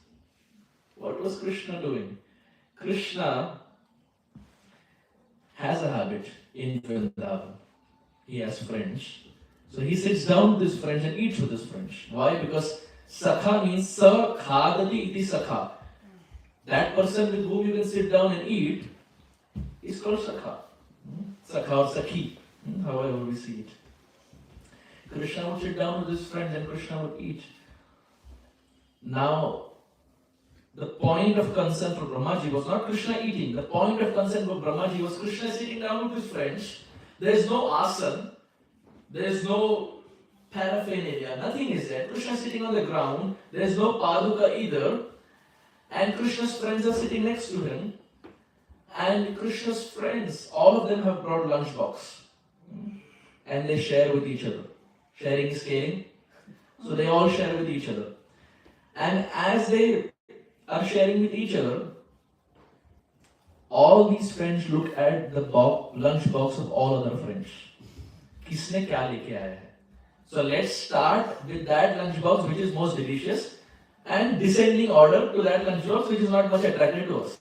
What was Krishna doing? Krishna has a habit in Vrindavan. He has friends. So he sits down with his friends and eats with his friends. Why? Because Sakha means Sa khadati iti Sakha. That person with whom you can sit down and eat is called Sakha. Sakha or Sakhi, however we see it. Krishna would sit down with his friends and Krishna would eat. Now, the point of concern for Brahmaji was not Krishna eating. The point of concern for Brahmaji was Krishna sitting down with his friends. There is no asana. There is no paraphernalia. Nothing is there. Krishna is sitting on the ground. There is no paduka either. And Krishna's friends are sitting next to him. And Krishna's friends, all of them have brought lunchbox. And they share with each other. Sharing is caring. So they all share with each other. And as they are sharing with each other, all these friends look at the lunch box of all other friends. Kisne kya leke aaya hai? So let's start with that lunch box which is most delicious and descending order to that lunch box which is not much attractive to us.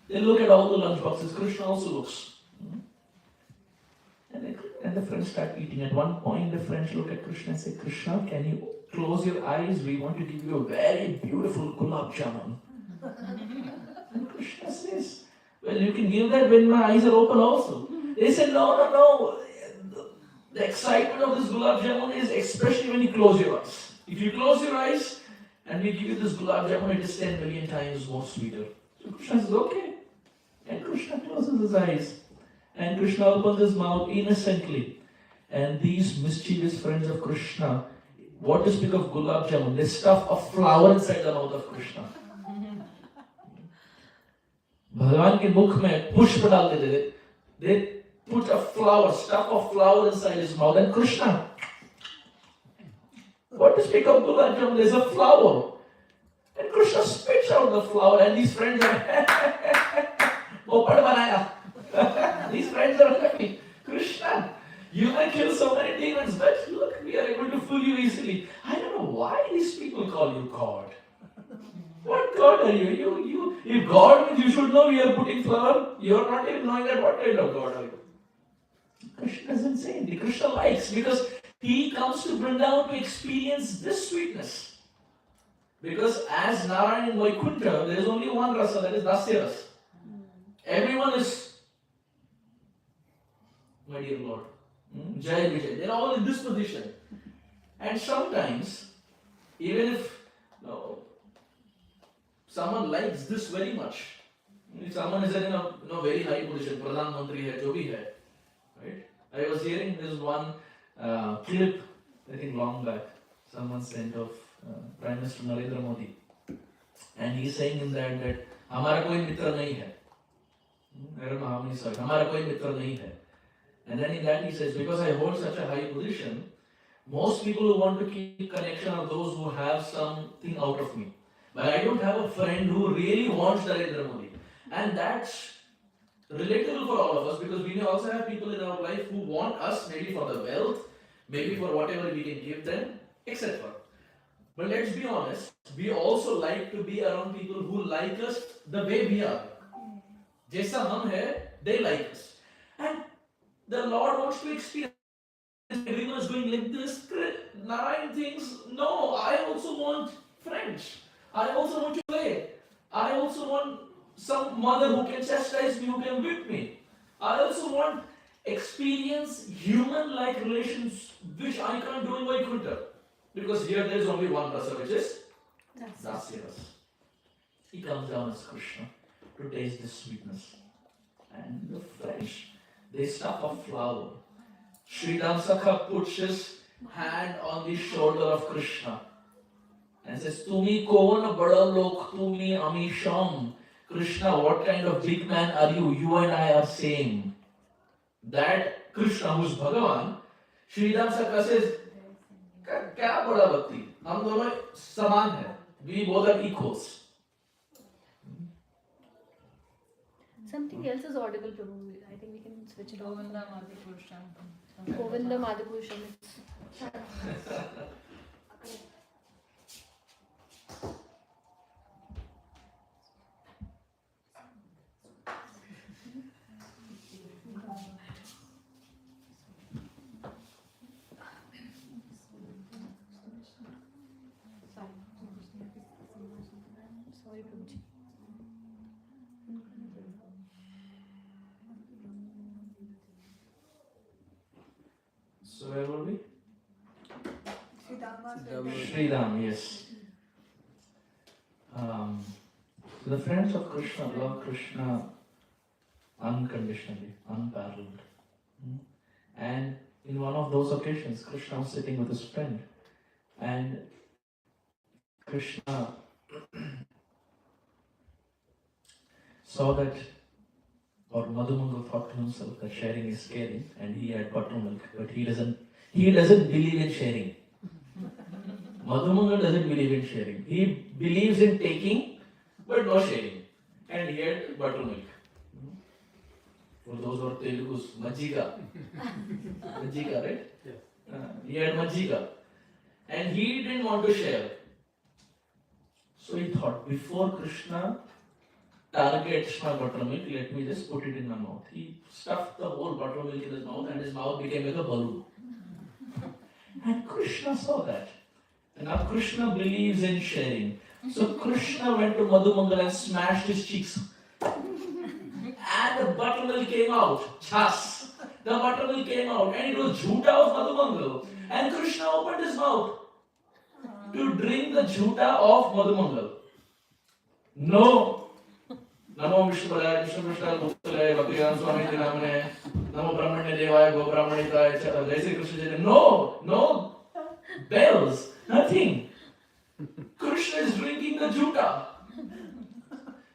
They look at all the lunch boxes. Krishna also looks. And the friends start eating. At one point the friends look at Krishna and say, Krishna, can you close your eyes? We want to give you a very beautiful gulab jamun. And Krishna says, well, you can give that when my eyes are open also. They said, no. The excitement of this gulab jamun is especially when you close your eyes. If you close your eyes and we give you this gulab jamun, it is 10 million times more sweeter. So Krishna says, okay. And Krishna closes his eyes. And Krishna opens his mouth innocently. And these mischievous friends of Krishna, what to speak of gulab jamun? They stuff a flower inside the mouth of Krishna. भगवान के मुख में पुष्प डाल देते थे. They put a flower, stuff a flower inside his mouth. And Krishna, what to speak of gulab jamun? There's a flower. And Krishna spits out the flower and these friends are Popad banaya. These friends are happy. Krishna, you may kill so many demons, but look, we are able to fool you easily. I don't know why these people call you God. What God are you? If God means you should know we are putting flower, you are not even knowing that what kind of God are you. Krishna doesn't say anything. Krishna likes because he comes to Vrindavan to experience this sweetness. Because as Narayan in Vaikuntha, there is only one rasa, that is Dasya rasa. Everyone is, my dear Lord, Jai Vijay, they are all in this position. And sometimes, even if someone likes this very much, if someone is in a very high position, Pradhan Mantri hai, jo bhi hai, right? I was hearing this one clip, I think long back, someone sent of Prime Minister Narendra Modi, and he's saying in that हमारा कोई मित्र नहीं है. I don't know how many sorry, हमारा कोई मित्र नहीं है. And then in that he says, because I hold such a high position, most people who want to keep connection are those who have something out of me. But I don't have a friend who really wants Narendra Modi. And that's relatable for all of us, because we may also have people in our life who want us, maybe for the wealth, maybe for whatever we can give them, etc. But let's be honest, we also like to be around people who like us the way we are. Jaisa hum hai, they like us. And the Lord wants to experience. Everyone is going like this. Narayan thinks, no, I also want friends. I also want to play. I also want some mother who can chastise me, who can whip me. I also want experience human-like relations which I can't do in Vaikuntha. Because here there is only one rasa, which is Dasya rasa. He comes down as Krishna to taste this sweetness. And the French, they stuff a flower. Sridham Sakha puts his hand on the shoulder of Krishna and says, Tumi kovan bada lok, tumi amisham. Krishna, what kind of big man are you? You and I are same. That Krishna, who is Bhagavan, Sridham Sakha says, क्या बड़ा भक्ति, हम दोनों समान हैं. We both are equals. Something else is audible, Prabhu. I think we can switch it off. Govinda Madhapurusham. Sorry, Prabhuji. So where were we? Sridhama. Sridham, yes. The friends of Krishna love Krishna unconditionally, unparalleled. And in one of those occasions, Krishna was sitting with his friend, and Krishna saw that, or Madhumangal thought to himself that sharing is caring, and he had buttermilk, but he doesn't believe in sharing. Madhumangal doesn't believe in sharing. He believes in taking, but no sharing. And he had buttermilk. For those who are Telugus, Majjiga. Majjiga, right? Yeah. He had Majjiga. And he didn't want to share. So he thought, before Krishna targets my buttermilk, let me just put it in my mouth. He stuffed the whole buttermilk in his mouth, and his mouth became like a balloon. And Krishna saw that. And now Krishna believes in sharing. So Krishna went to Madhumangal and smashed his cheeks. And the buttermilk came out. Chas. The buttermilk came out. And it was jhuta of Madhumangal. And Krishna opened his mouth to drink the jhuta of Madhumangal. No. Namo Vishnupadaya, Vishnu Krishna, Bothell, Bhaktivedanta Swami Namane, Namo Brahmane Devaya, Go Brahmanitaya, Jai Sri Krishna Chaitanya. No bells, nothing. Krishna is drinking the jhuta.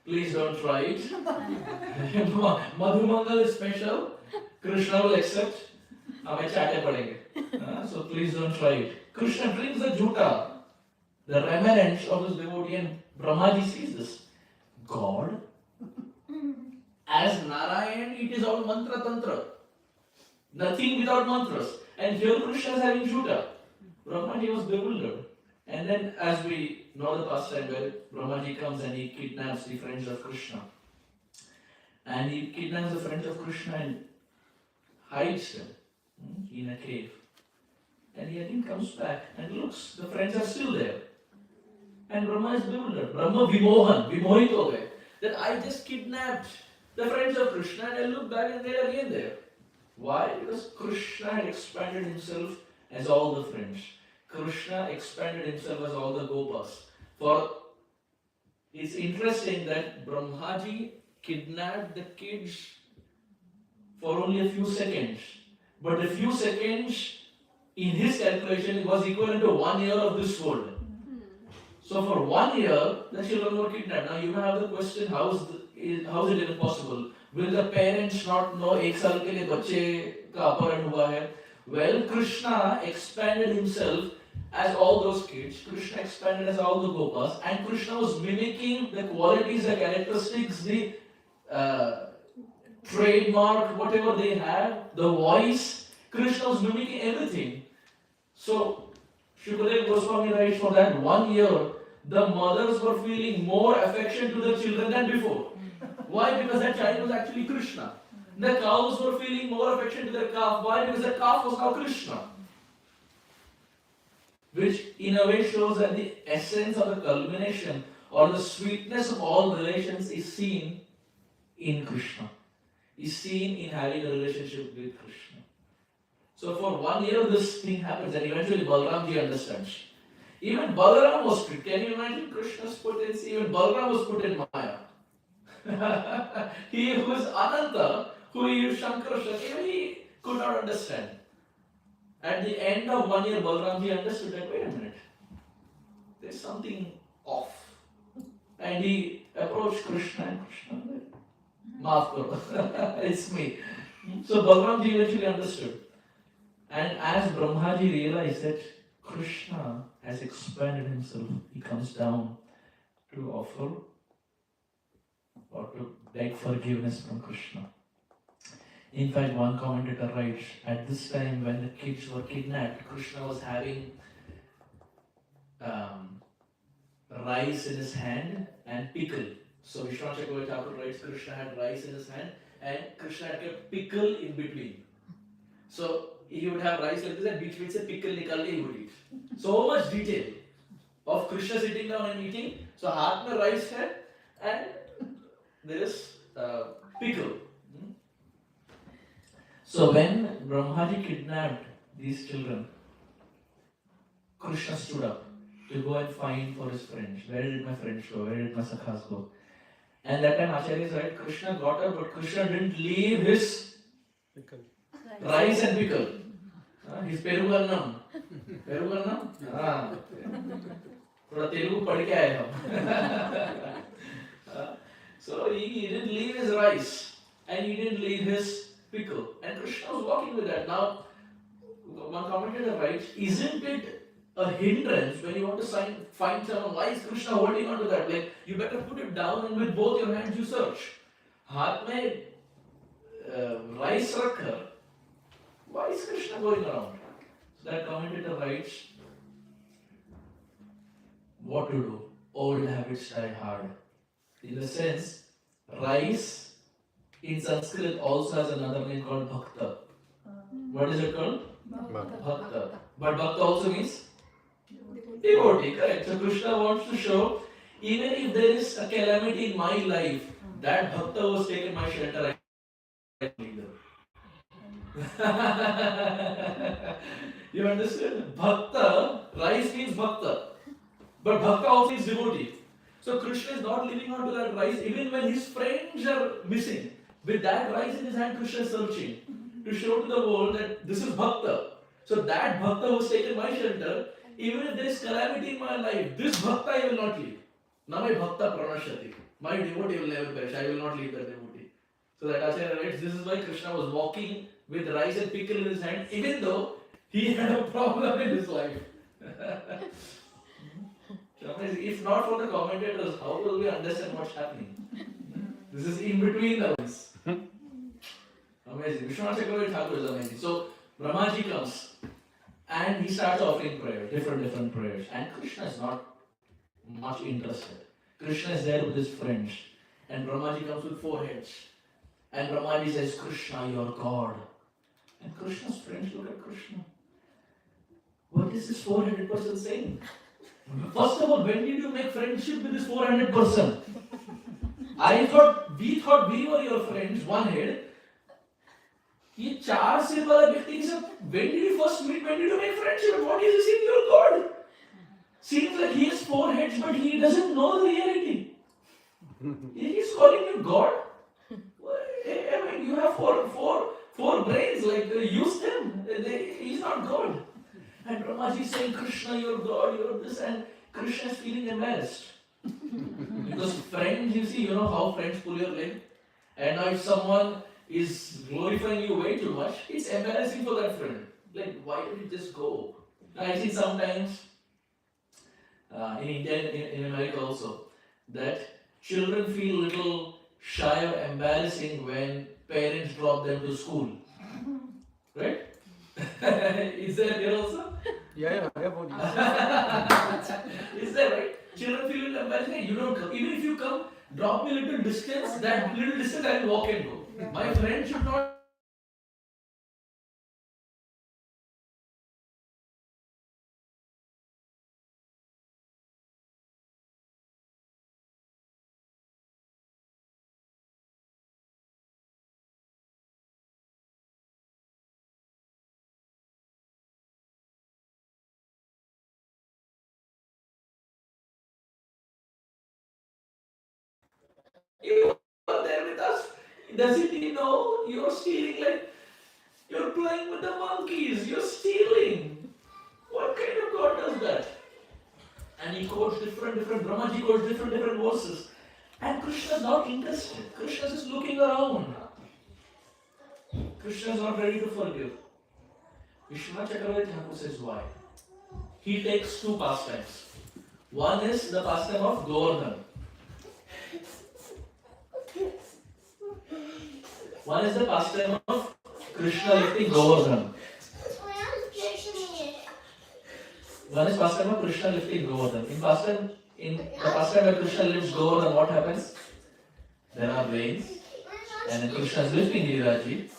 Please don't try it. Madhumangal is special. Krishna will accept. हमें चाटे पड़ेंगे. So please don't try it. Krishna drinks the jhuta. The reverence of his devotee, and Brahmaji sees this. God, as Narayan, it is all mantra tantra. Nothing without mantras. And here Krishna is having jhuta. Brahmaji was bewildered. And then, as we know the pastime where Brahmaji comes and he kidnaps the friends of Krishna. And he kidnaps the friends of Krishna and hides them in a cave. And he again comes back and looks, the friends are still there. And Brahma is bewildered. Brahma Vimohit ho gaye. That I just kidnapped the friends of Krishna and I look back and they're again there. Why? Because Krishna had expanded himself as all the friends. Krishna expanded himself as all the gopas. For it's interesting that Brahmaji kidnapped the kids for only a few seconds. But the few seconds in his calculation was equivalent to 1 year of this world. So for 1 year, the children were kidnapped. Now you may have the question, how is it even possible? Will the parents not know 1 साल के लिए बच्चे का अपहरण हुआ है? Well, Krishna expanded himself as all those kids. Krishna expanded as all the gopas, and Krishna was mimicking the qualities, the characteristics, the trademark, whatever they had, the voice. Krishna was mimicking everything. So Shukadeva Goswami writes, for that 1 year, the mothers were feeling more affection to their children than before. Why? Because that child was actually Krishna. The cows were feeling more affection to their calf. Why? Because the calf was now Krishna. Which in a way shows that the essence or the culmination or the sweetness of all relations is seen in Krishna. Is seen in having a relationship with Krishna. So for 1 year this thing happens and eventually Balramji understands. Even Balaram was put. Can you imagine Krishna's potency? Even Balaram was put in Maya. He who is Ananta, who is Shankara, even he could not understand. At the end of 1 year, Balramji understood that, wait a minute, there's something off. And he approached Krishna and Krishna said, Maaf karo, it's me. So Balramji eventually understood. And as Brahmaji realized that Krishna has expanded himself, he comes down to offer or to beg forgiveness from Krishna. In fact, one commentator writes, at this time when the kids were kidnapped, Krishna was having rice in his hand and pickle. So Vishwanath Chakravarti Thakur writes, Krishna had rice in his hand and Krishna had kept pickle in between. So he would have rice like this and beach with a pickle nikal ke he would eat. So much detail of Krishna sitting down and eating. So haath mein rice hai and there is pickle. So when Brahmaji kidnapped these children, Krishna stood up to go and find for his friends. Where did my friends go? Where did my Sakhas go? And that time Acharya is right, Krishna got up, but Krishna didn't leave his rice and pickle. His Perugannam. Perugannam? थोड़ा तेलुगु पढ़ के आए हम. So he didn't leave his rice and he didn't leave his pickle. And Krishna was walking with that. Now, one commentator writes, isn't it a hindrance when you want to find someone? Why is Krishna holding on to that? Like, you better put it down and with both your hands you search. हाथ में rice रखकर, why is Krishna going around? So that commentator writes, what to do? Old habits die hard. In the sense, rice in Sanskrit also has another name called bhakta. What is it called? Bhakta. But bhakta also means devotee, correct? So Krishna wants to show, even if there is a calamity in my life, that bhakta was taken my shelter. I leader. You understand? Bhakta, rice means bhakta. But bhakta also means devotee. So Krishna is not living on to that rice even when his friends are missing. With that rice in his hand, Krishna is searching to show to the world that this is bhakta. So that bhakta who has taken my shelter, even if there is calamity in my life, this bhakta I will not leave. Na my bhakta pranashyati. My devotee will never perish. I will not leave that devotee. So that Acharya writes, this is why Krishna was walking with rice and pickle in his hand, even though he had a problem in his life. If not for the commentators, how will we understand what's happening? This is in between the ones. Amazing. Vishwanath Chakravarti Thakur is amazing. So Brahmaji comes and he starts offering prayers, different prayers. And Krishna is not much interested. Krishna is there with his friends. And Brahmaji comes with 4 heads. And Brahmaji says, Krishna, your God. And Krishna's friends look at Krishna. what is this 400 person saying? First of all, when did you make friendship with this 400 person? We thought we were your friends, one head. ये 4 सिर वाला व्यक्ति के साथ when did you first meet? When did you make friendship? What is he saying? You're God. Seems like he has 4 heads, but he doesn't know the reality. He's calling you God. I mean, you have four brains. Like use them. He's not God. And Brahmaji is saying, Krishna, you're God, you're this, and Krishna is feeling embarrassed. Because friends, you know how friends pull your leg. And now if someone is glorifying you way too much, it's embarrassing for that friend. Like, why did you just go? I see sometimes in India and in America also that children feel a little shy or embarrassing when parents drop them to school. Right? Is that here also? Yeah, both. Is that right? Children feel a little embarrassed. Hey, you don't come. Even if you come, drop me a little distance. That little distance I will walk and go. My friend should not. You are there with us. Doesn't he know you're stealing? Like you're playing with the monkeys. You're stealing. What kind of God does that? And he quotes different Brahmaji quotes different verses. And Krishna is not interested. Krishna is just looking around. Krishna is not ready to forgive. Vishwanath Chakravarti Thakur says why. He takes 2 pastimes. One is the pastime of Govardhan. One is the pastime of Krishna lifting Govardhan. One is pastime of Krishna lifting Govardhan. In the pastime where Krishna lifts Govardhan, what happens? There are rains, and then Krishna is lifting Giriraji,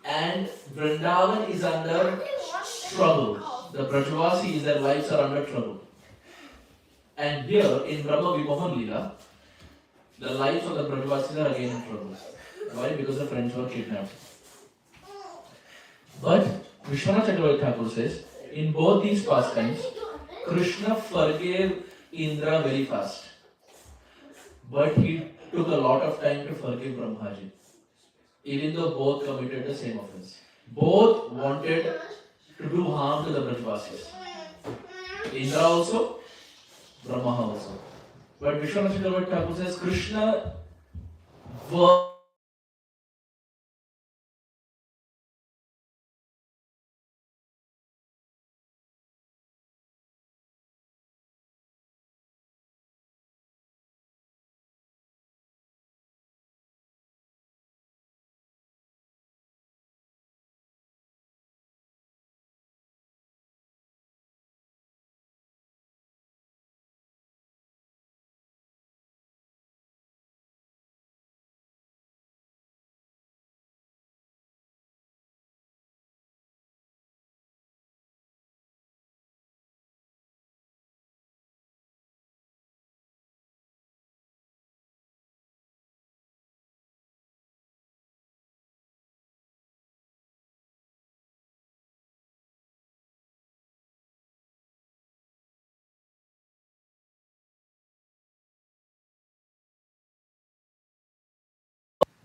and Vrindavan is under trouble. The Brajavasis, their lives are under trouble. And here in Brahma Vimohan Leela, the lives of the Brajavasis are again in trouble. Why? Because the friends were kidnapped. But Vishwanath Chakravarti Thakur says, in both these pastimes, Krishna forgave Indra very fast. But he took a lot of time to forgive Brahmaji. Even though both committed the same offense. Both wanted to do harm to the Brajavasis. Indra also, Brahma also. But Vishwanath Chakravarti Thakur says, Krishna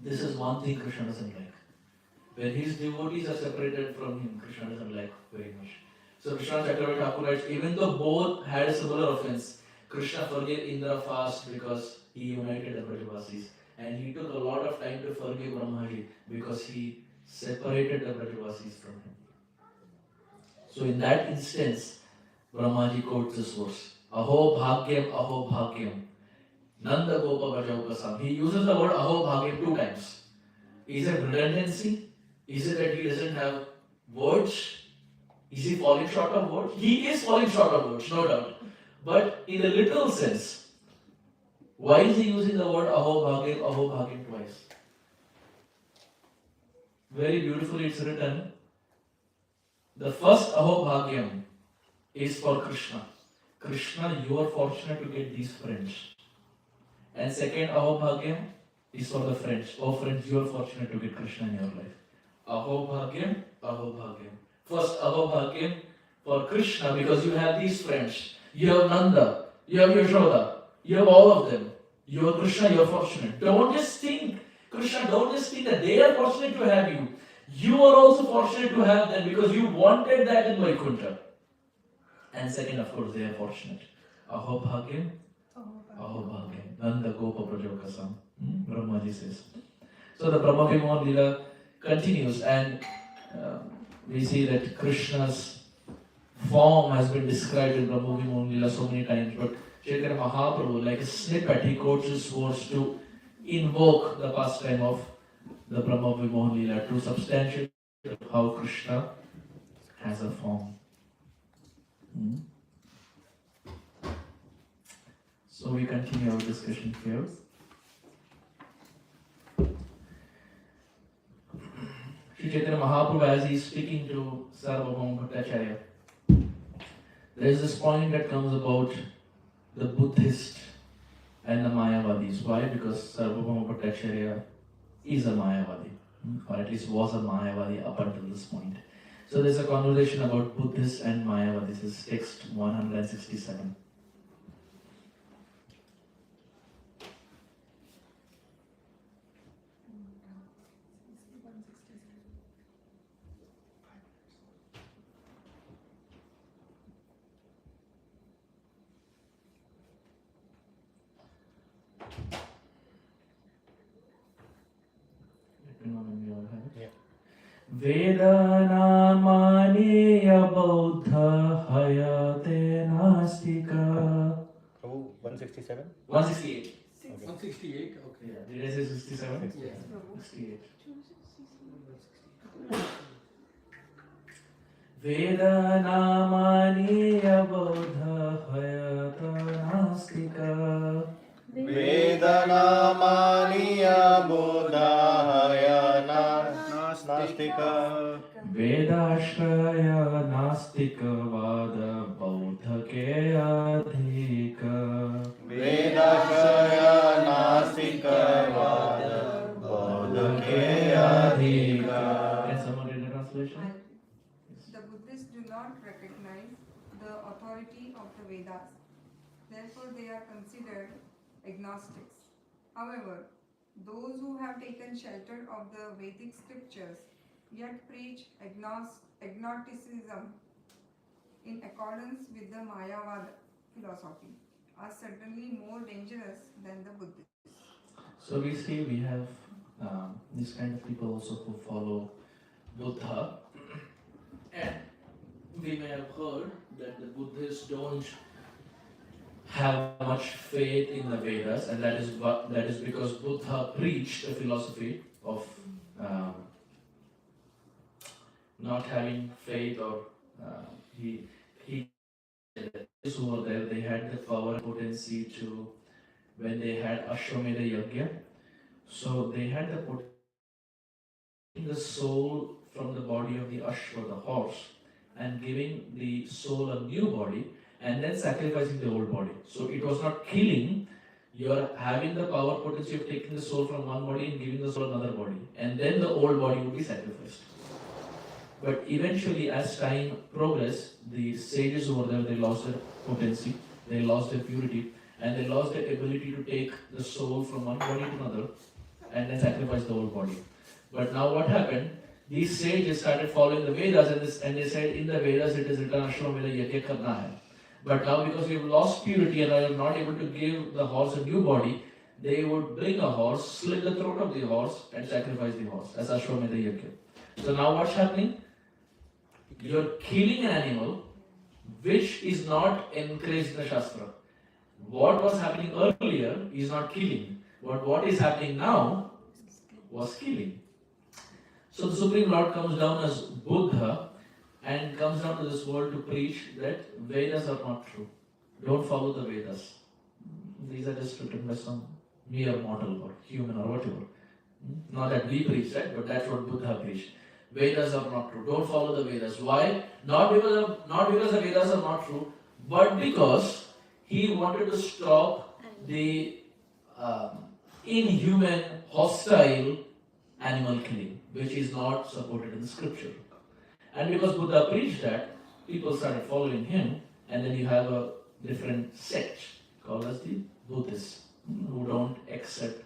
This is one thing Krishna doesn't like. When his devotees are separated from him, Krishna doesn't like very much. So Krishna Chakravarti Thakur writes, even though both had a similar offense, Krishna forgave Indra fast because he united the Brajavasis. And he took a lot of time to forgive Brahmaji because he separated the Brajavasis from him. So in that instance, Brahmaji quotes this verse, Aho Bhagyam, Nanda Gopa Bhajaupasam. He uses the word Aho Bhagyam 2 times. Is it redundancy? Is it that he doesn't have words? Is he falling short of words? He is falling short of words, no doubt. But in a literal sense, why is he using the word Aho Bhagyam twice? Very beautifully it's written. The first Ahobhagyam is for Krishna. Krishna, you are fortunate to get these friends. And second Ahobhagyam is for the friends. Oh friends, you are fortunate to get Krishna in your life. Ahobhagyam, Ahobhagyam. First Ahobhagyam for Krishna because you have these friends. You have Nanda, you have Yashoda, you have all of them. You are Krishna, you are fortunate. Don't just think, Krishna, don't just think that they are fortunate to have you. You are also fortunate to have them because you wanted that in Vaikuntha. And second, of course, they are fortunate. Ahobhagyam, Ahobhagyam. Nanda Gopa Prajakasam. Brahmaji says. So the Brahma Vimohan Lila continues, and we see that Krishna's form has been described in Brahma Vimohan Lila so many times, but Chaitanya Mahaprabhu, like a snippet, he quotes his words to invoke the pastime of the Brahma Vimohan Lila to substantiate how Krishna has a form. So we continue our discussion here. Sri Chaitanya Mahaprabhu, as he is speaking to Sarvabhauma Bhattacharya, there is this point that comes about the Buddhist and the Mayavadis. Why? Because Sarvabhauma Bhattacharya is a Mayavadi, or at least was a Mayavadi up until this point. So there's a conversation about Buddhists and Mayavadis. This is text 167. Vedanamaniya Buddha Hayate Nastika. Prabhu, 167? 168. 168, okay. Yeah, did I say 67? Yes. 68. Vedanamaniya Buddha Hayata Nastika. Vedanamaniya Buddhaya Nastika. Vedashraya Nastika Vada Buddha Ke Adhika. Vedashraya Nastika Vada Buddha Ke Adhika. Can someone read the translation? The Buddhists do not recognize the authority of the Vedas. Therefore, they are considered agnostics. However, those who have taken shelter of the Vedic scriptures yet preach agnosticism in accordance with the Mayavada philosophy are certainly more dangerous than the Buddhists. So we see we have these kind of people also who follow Buddha, and we may have heard that the Buddhists don't have much faith in the Vedas, and that is because Buddha preached a philosophy of not having faith, or he those who were there, they had the power and potency to, when they had Ashwamedha Yajna, so they had the potency the soul from the body of the Ashwa, the horse, and giving the soul a new body, and then sacrificing the old body. So it was not killing, you are having the power potency of taking the soul from one body and giving the soul another body, and then the old body would be sacrificed. But eventually, as time progressed, the sages over there, they lost their potency, they lost their purity, and they lost their ability to take the soul from one body to another and then sacrifice the old body. But now what happened? These sages started following the Vedas, and they said in the Vedas it is written Ashwamedha Yajna karna hai. But now because we have lost purity and are not able to give the horse a new body, they would bring a horse, slit the throat of the horse and sacrifice the horse as Ashwamedha Yajna. So now what's happening? You're killing an animal which is not encouraged in the Shastra. What was happening earlier is not killing, but what is happening now was killing. So the Supreme Lord comes down as Buddha and comes down to this world to preach that Vedas are not true. Don't follow the Vedas. These are just written by some mere mortal or human or whatever. Not that we preach that, but that's what Buddha preached. Vedas are not true. Don't follow the Vedas. Why? Not because the Vedas are not true, but because he wanted to stop the inhuman, hostile animal killing, which is not supported in the scripture. And because Buddha preached that, people started following him, and then you have a different sect called as the Buddhists, who don't accept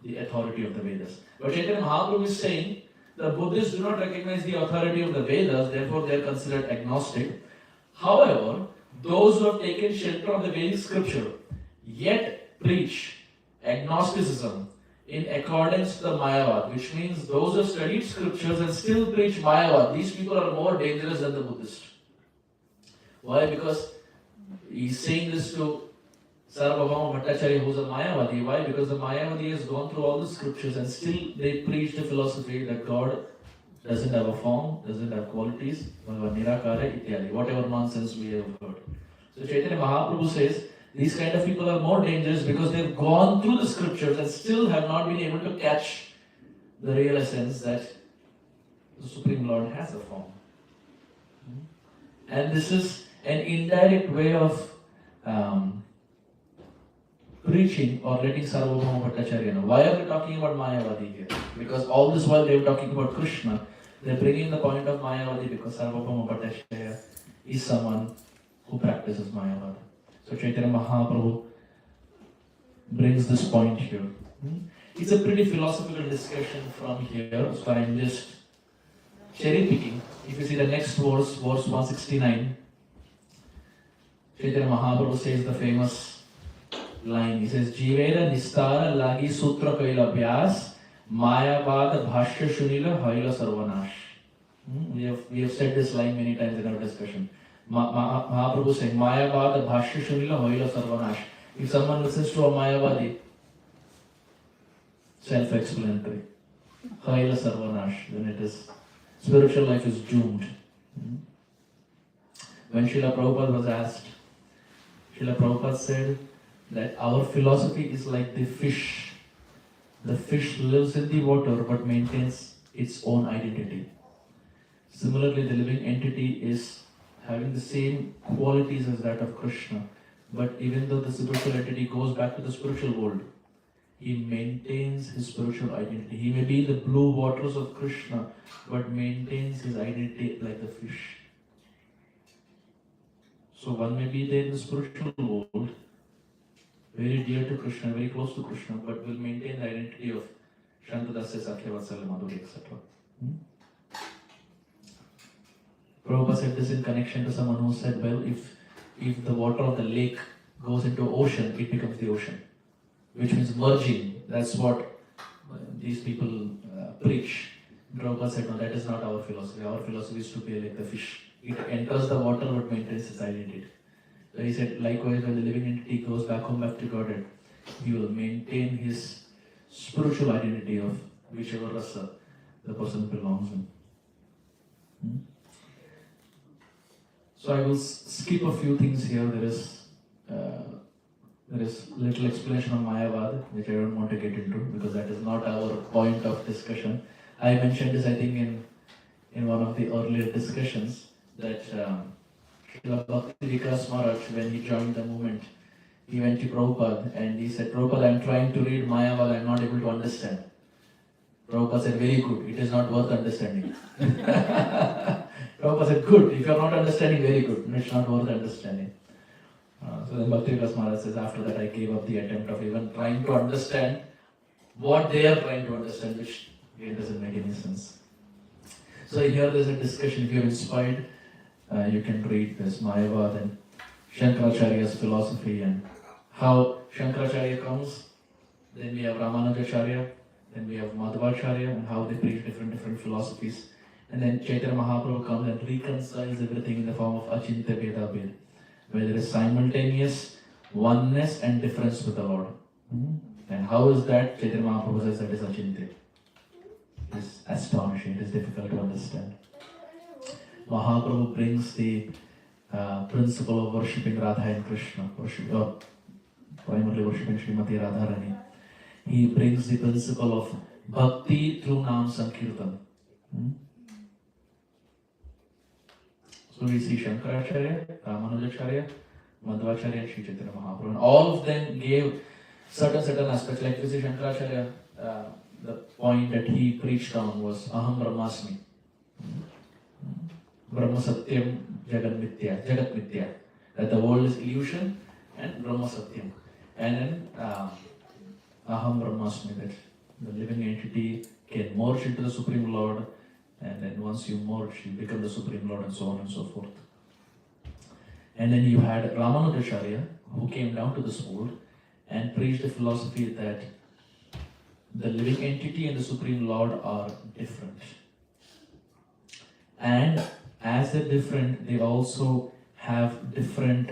the authority of the Vedas. But Chaitanya Mahaprabhu is saying the Buddhists do not recognize the authority of the Vedas, therefore they are considered agnostic. However, those who have taken shelter of the Vedic scripture yet preach agnosticism in accordance to the Mayavad, which means those who have studied scriptures and still preach Mayavad, these people are more dangerous than the Buddhists. Why? Because he's saying this to Sarvabhauma Bhattacharya, who's a Mayavadi. Why? Because the Mayavadi has gone through all the scriptures and still they preach the philosophy that God doesn't have a form, doesn't have qualities, Nirakara, ityadi, whatever nonsense we have heard. So Chaitanya Mahaprabhu says, these kind of people are more dangerous because they've gone through the scriptures and still have not been able to catch the real essence that the Supreme Lord has a form. And this is an indirect way of preaching or letting Sarvabhauma Bhattacharya know. Why are we talking about Mayavadi here? Because all this while they were talking about Krishna, they're bringing the point of Mayavadi because Sarvabhauma Bhattacharya is someone who practices Mayavadi. So Chaitanya Mahaprabhu brings this point here. It's a pretty philosophical discussion from here, so I'm just cherry picking. If you see the next verse, verse 169, Chaitanya Mahaprabhu says the famous line. He says, Jivera Nistara Lagi Sutra Kaila Vyas Mayavad Bhashya Shunila Haila Sarvanash. We have said this line many times in our discussion. Mahaprabhu saying, Mayavad Bhashya Shunila Haila Sarvanash. If someone listens to a Mayavadi, self-explanatory, Haila Sarvanash, then it is, spiritual life is doomed. When Srila Prabhupada was asked, Srila Prabhupada said that our philosophy is like the fish. The fish lives in the water but maintains its own identity. Similarly, the living entity is having the same qualities as that of Krishna, but even though the spiritual entity goes back to the spiritual world, he maintains his spiritual identity. He may be in the blue waters of Krishna, but maintains his identity like the fish. So one may be there in the spiritual world, very dear to Krishna, very close to Krishna, but will maintain the identity of Shantadasya, Sakha, Vatsalya, Madhurya, etc. Prabhupada said this in connection to someone who said, well, if the water of the lake goes into ocean, it becomes the ocean, which means merging. That's what these people preach. Prabhupada said, no, that is not our philosophy. Our philosophy is to be like the fish. It enters the water but maintains its identity. So he said, likewise, when the living entity goes back home, back to Godhead, he will maintain his spiritual identity of whichever rasa the person belongs in. So I will skip a few things here. There is little explanation on Mayavad, which I don't want to get into because that is not our point of discussion. I mentioned this, I think, in one of the earlier discussions that Srila Bhakti Vikas Maharaj, when he joined the movement, he went to Prabhupada and he said, Prabhupada, I am trying to read Mayavad, I am not able to understand. Prabhupada said, very good, it is not worth understanding. Prabhupada said, good, if you are not understanding, very good, it's not worth understanding. So then Bhakti Vikas Maharaj says, after that I gave up the attempt of even trying to understand what they are trying to understand, which it doesn't make any sense. So here there's a discussion, if you're inspired, you can read this Mayavad and Shankaracharya's philosophy and how Shankaracharya comes, then we have Ramanujacharya, then we have Madhvacharya and how they preach different philosophies. And then Chaitanya Mahaprabhu comes and reconciles everything in the form of Achintya Veda Ved, where there is simultaneous oneness and difference with the Lord. And how is that? Chaitanya Mahaprabhu says that is Achintya. It is astonishing, it is difficult to understand. Mahaprabhu brings the principle of worshipping Radha and Krishna, primarily worshipping Srimati Radharani. He brings the principle of bhakti through Nam Sankirtan. Hmm? So we see Shankaracharya, Ramanujacharya, Madhvacharya, and Sri Chaitanya Mahaprabhu. And all of them gave certain aspects. Like we see Shankaracharya, the point that he preached on was Aham Brahmasmi. Brahma Satyam Jagat Mithya. That the world is illusion and Brahma Satyam. And then Aham Brahmasmi, that the living entity can merge into the Supreme Lord, and then once you merge, you become the Supreme Lord, and so on and so forth. And then you had Ramanujacharya, who came down to this world and preached the philosophy that the living entity and the Supreme Lord are different. And as they're different, they also have different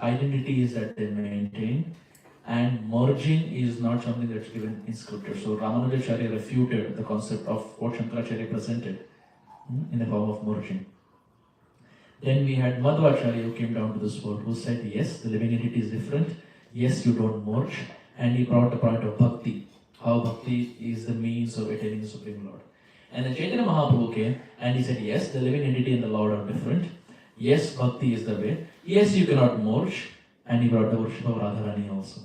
identities that they maintain. And merging is not something that's given in scripture. So Ramanujacharya refuted the concept of what Shankaracharya presented in the form of merging. Then we had Madhvacharya, who came down to this world, who said, yes, the living entity is different. Yes, you don't merge. And he brought the point of bhakti, how bhakti is the means of attaining the Supreme Lord. And then Chaitanya Mahaprabhu came and he said, yes, the living entity and the Lord are different. Yes, bhakti is the way. Yes, you cannot merge. And he brought the worship of Radharani also.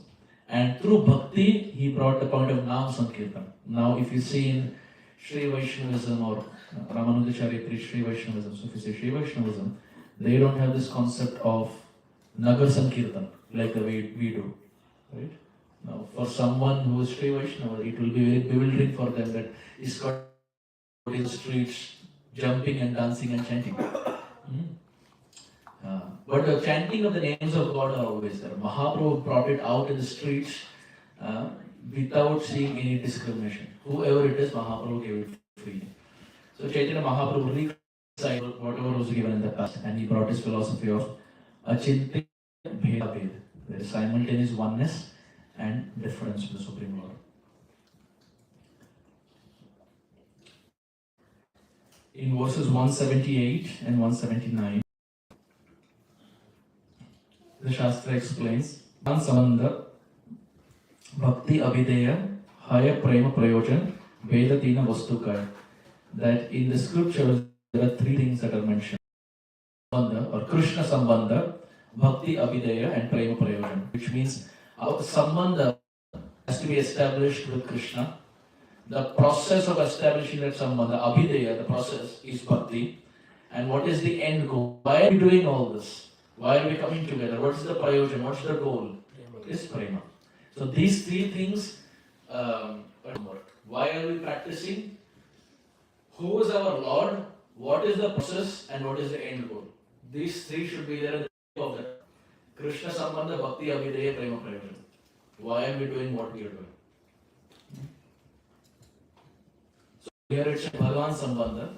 And through bhakti, he brought the point of Nam Sankirtan. Now, if you see in Sri Vaishnavism or Ramanujacharya preached Sri Vaishnavism, so if you say Sri Vaishnavism, they don't have this concept of Nagar Sankirtan like the way we do. Right? Now, for someone who is Sri Vaishnava, it will be very bewildering for them that he's got in the streets jumping and dancing and chanting. But the chanting of the names of God are always there. Mahaprabhu brought it out in the streets without seeing any discrimination. Whoever it is, Mahaprabhu gave it freely. So Chaitanya Mahaprabhu reconciled whatever was given in the past, and he brought his philosophy of Achintya Bheda Bhed. There is simultaneous oneness and difference with the Supreme Lord. In verses 178 and 179, the Shastra explains, One Samandha, Bhakti Abhideya, Haya Prema Prayojan, Vedatina Vastukaya. That in the scriptures there are three things that are mentioned. Sambandha or Krishna Sambandha, Bhakti Abhideya and Prema Prayojan. Which means our Sambandha has to be established with Krishna. The process of establishing that Sambandha, Abhideya, the process is Bhakti. And what is the end goal? Why are we doing all this? Why are we coming together? What is the prayojan? What's the goal? Is prema. So these three things work. Why are we practicing? Who is our Lord? What is the process? And what is the end goal? These three should be there at the top of that. Krishna Sambandha, Bhakti, Abhideya, Prema, Prayojan. Why are we doing what we are doing? So here it's Bhagavan Sambandha.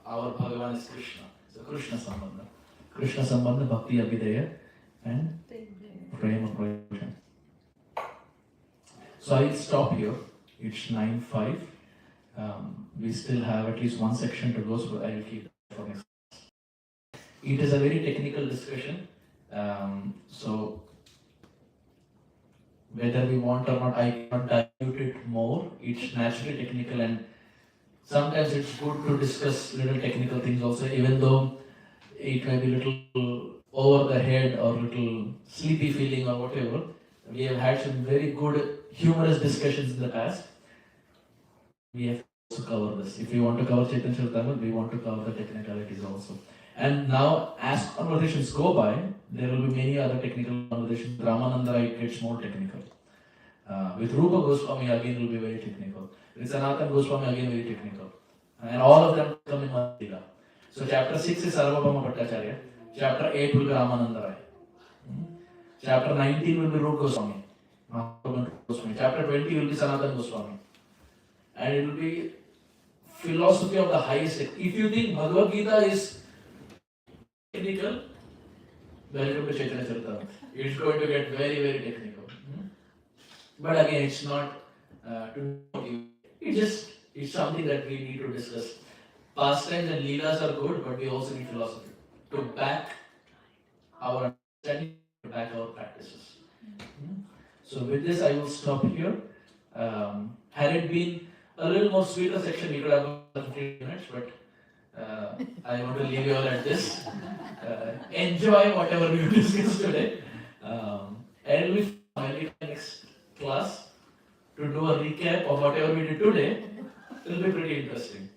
Our Bhagavan is Krishna. So Krishna Sambandha. Krishna Sambandha, Bhakti, Abhideya, and Prema, Prayojan. So I will stop here. It's 9:05. We still have at least one section to go, so I will keep that for next. It is a very technical discussion. So whether we want or not, I cannot dilute it more. It's naturally technical, and sometimes it's good to discuss little technical things also, even though it may be little over the head or little sleepy feeling or whatever. We have had some very good humorous discussions in the past. We have to cover this. If we want to cover Chaitanya Charitamrita, we want to cover the technicalities also. And now, as conversations go by, there will be many other technical conversations. Ramananda, it gets more technical. With Rupa Goswami, again, will be very technical. With Sanatana Goswami, again, very technical. And all of them come in Madhya. So, chapter 6 is Sarvabhauma Bhattacharya. Chapter 8 will be Ramananda Rai. Chapter 19 will be Rupa Goswami. Chapter 20 will be Sanatana Goswami. And it will be philosophy of the highest. If you think Bhagavad Gita is technical, welcome to Chaitanya Charitamrita. It's going to get very, very technical. But again, it's not it's something that we need to discuss. Pastimes and leelas are good, but we also need philosophy to back our understanding, to back our practices. So with this, I will stop here. Had it been a little more sweeter section. We could have 15 minutes, but I want to leave you all at this. Enjoy whatever we discussed today. And we'll be next class to do a recap of whatever we did today. It will be pretty interesting.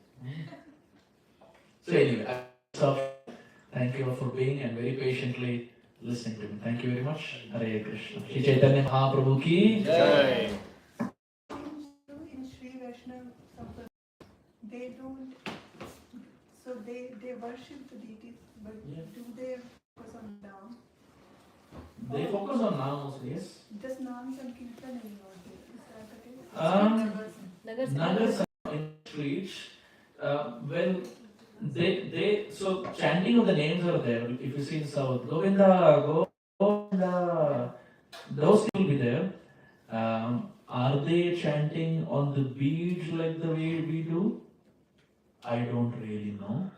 So anyway, I stop. Thank you all for being and very patiently listening to me. Thank you very much. Hare Krishna. Shri Chaitanya Mahaprabhu ki Jai. In Sri Vaishnava Sampradaya, they don't, so they worship the deities, but Yeah. do they focus on Nam? They focus on Nam mostly, yes. Just Nam and Kirtan is not there. Is that the case? Nagar Nuggets in streets, well, so chanting of the names are there. If you see in South, Govinda, Govinda, those will be there. Are they chanting on the beach like the way we do? I don't really know.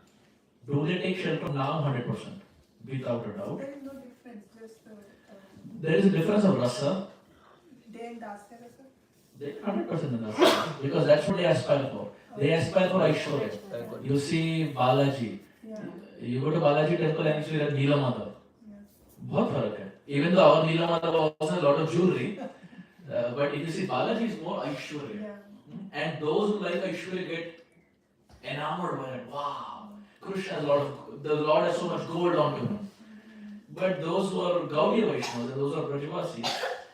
Do they take shelter now? 100%, without a doubt. There is no difference, just There is a difference of rasa. they and Dasya Rasa. They 100% in rasa because that's what they aspire for. They aspire for Aishwarya. You see Balaji. Yeah. You go to Balaji temple and you see that Neela Mata. Yes. बहुत फर्क है. Even though our Neela Mata also has a lot of jewelry, but if you see Balaji is more Aishwarya. Yeah. And those who like Aishwarya get enamored by it. Wow, Krishna has a lot of, the Lord has so much gold on him. But those who are Gaudiya Vaishnavas and those who are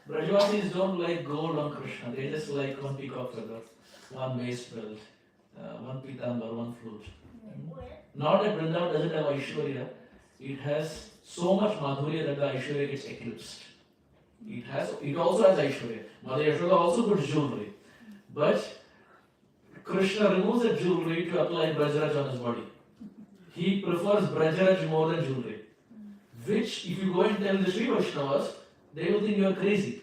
Brajavasis don't like gold on Krishna. They just like one peacock feather, one waist belt, one pitambar, one flute. Not that Vrindavan doesn't have Aishwarya. It has so much Madhurya that the Aishwarya gets eclipsed. It also has Aishwarya. Mother Yashoda also puts jewelry. But Krishna removes the jewelry to apply Brajaraj on his body. He prefers Brajaraj more than jewelry. Which, if you go and tell the Sri Vaishnavas, they will think you are crazy.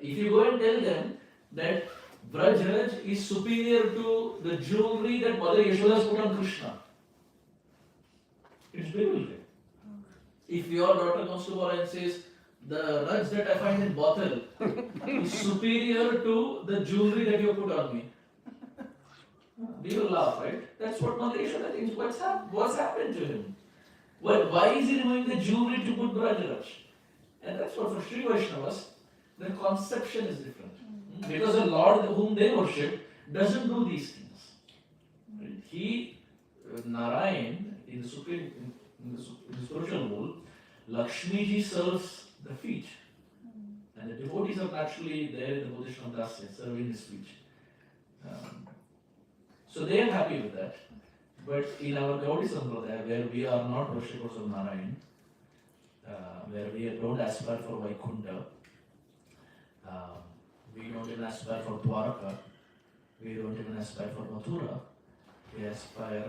If you go and tell them that Brajaraj is superior to the jewelry that Mother Yashoda has put on Krishna, it's bewildering. If your daughter comes to her and says, the Raj that I find in Bothell is superior to the jewelry that you put on me, we will laugh, right? That's what Mother Yashoda thinks. What's happened to him? Why is he removing the jewelry to put Brajaraj? And that's what for Sri Vaishnavas, the conception is different. Because the Lord whom they worship doesn't do these things. Right? He, Narayan, in the spiritual world, Lakshmi ji serves the feet. And the devotees are naturally there in the position of Dasya, serving his feet. So they are happy with that. But in our Gaudiya Sampradaya, where we are not worshippers of Narayan, where we don't aspire for Vaikuntha, we don't even aspire for Dwaraka, we don't even aspire for Mathura, we aspire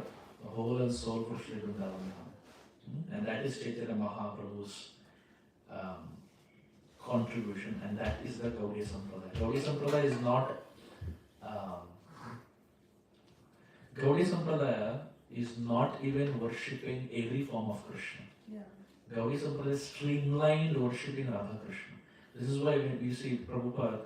whole and soul for Sri Vrindavan. And that is Chaitanya Mahaprabhu's contribution, and that is the Gaudiya Sampradaya. Gaudiya Sampradaya is not Gaudiya Sampradaya is not even worshipping every form of Krishna. Yeah. Gaudiya Sampradaya is streamlined worshipping Radha Krishna. This is why when you see Prabhupada,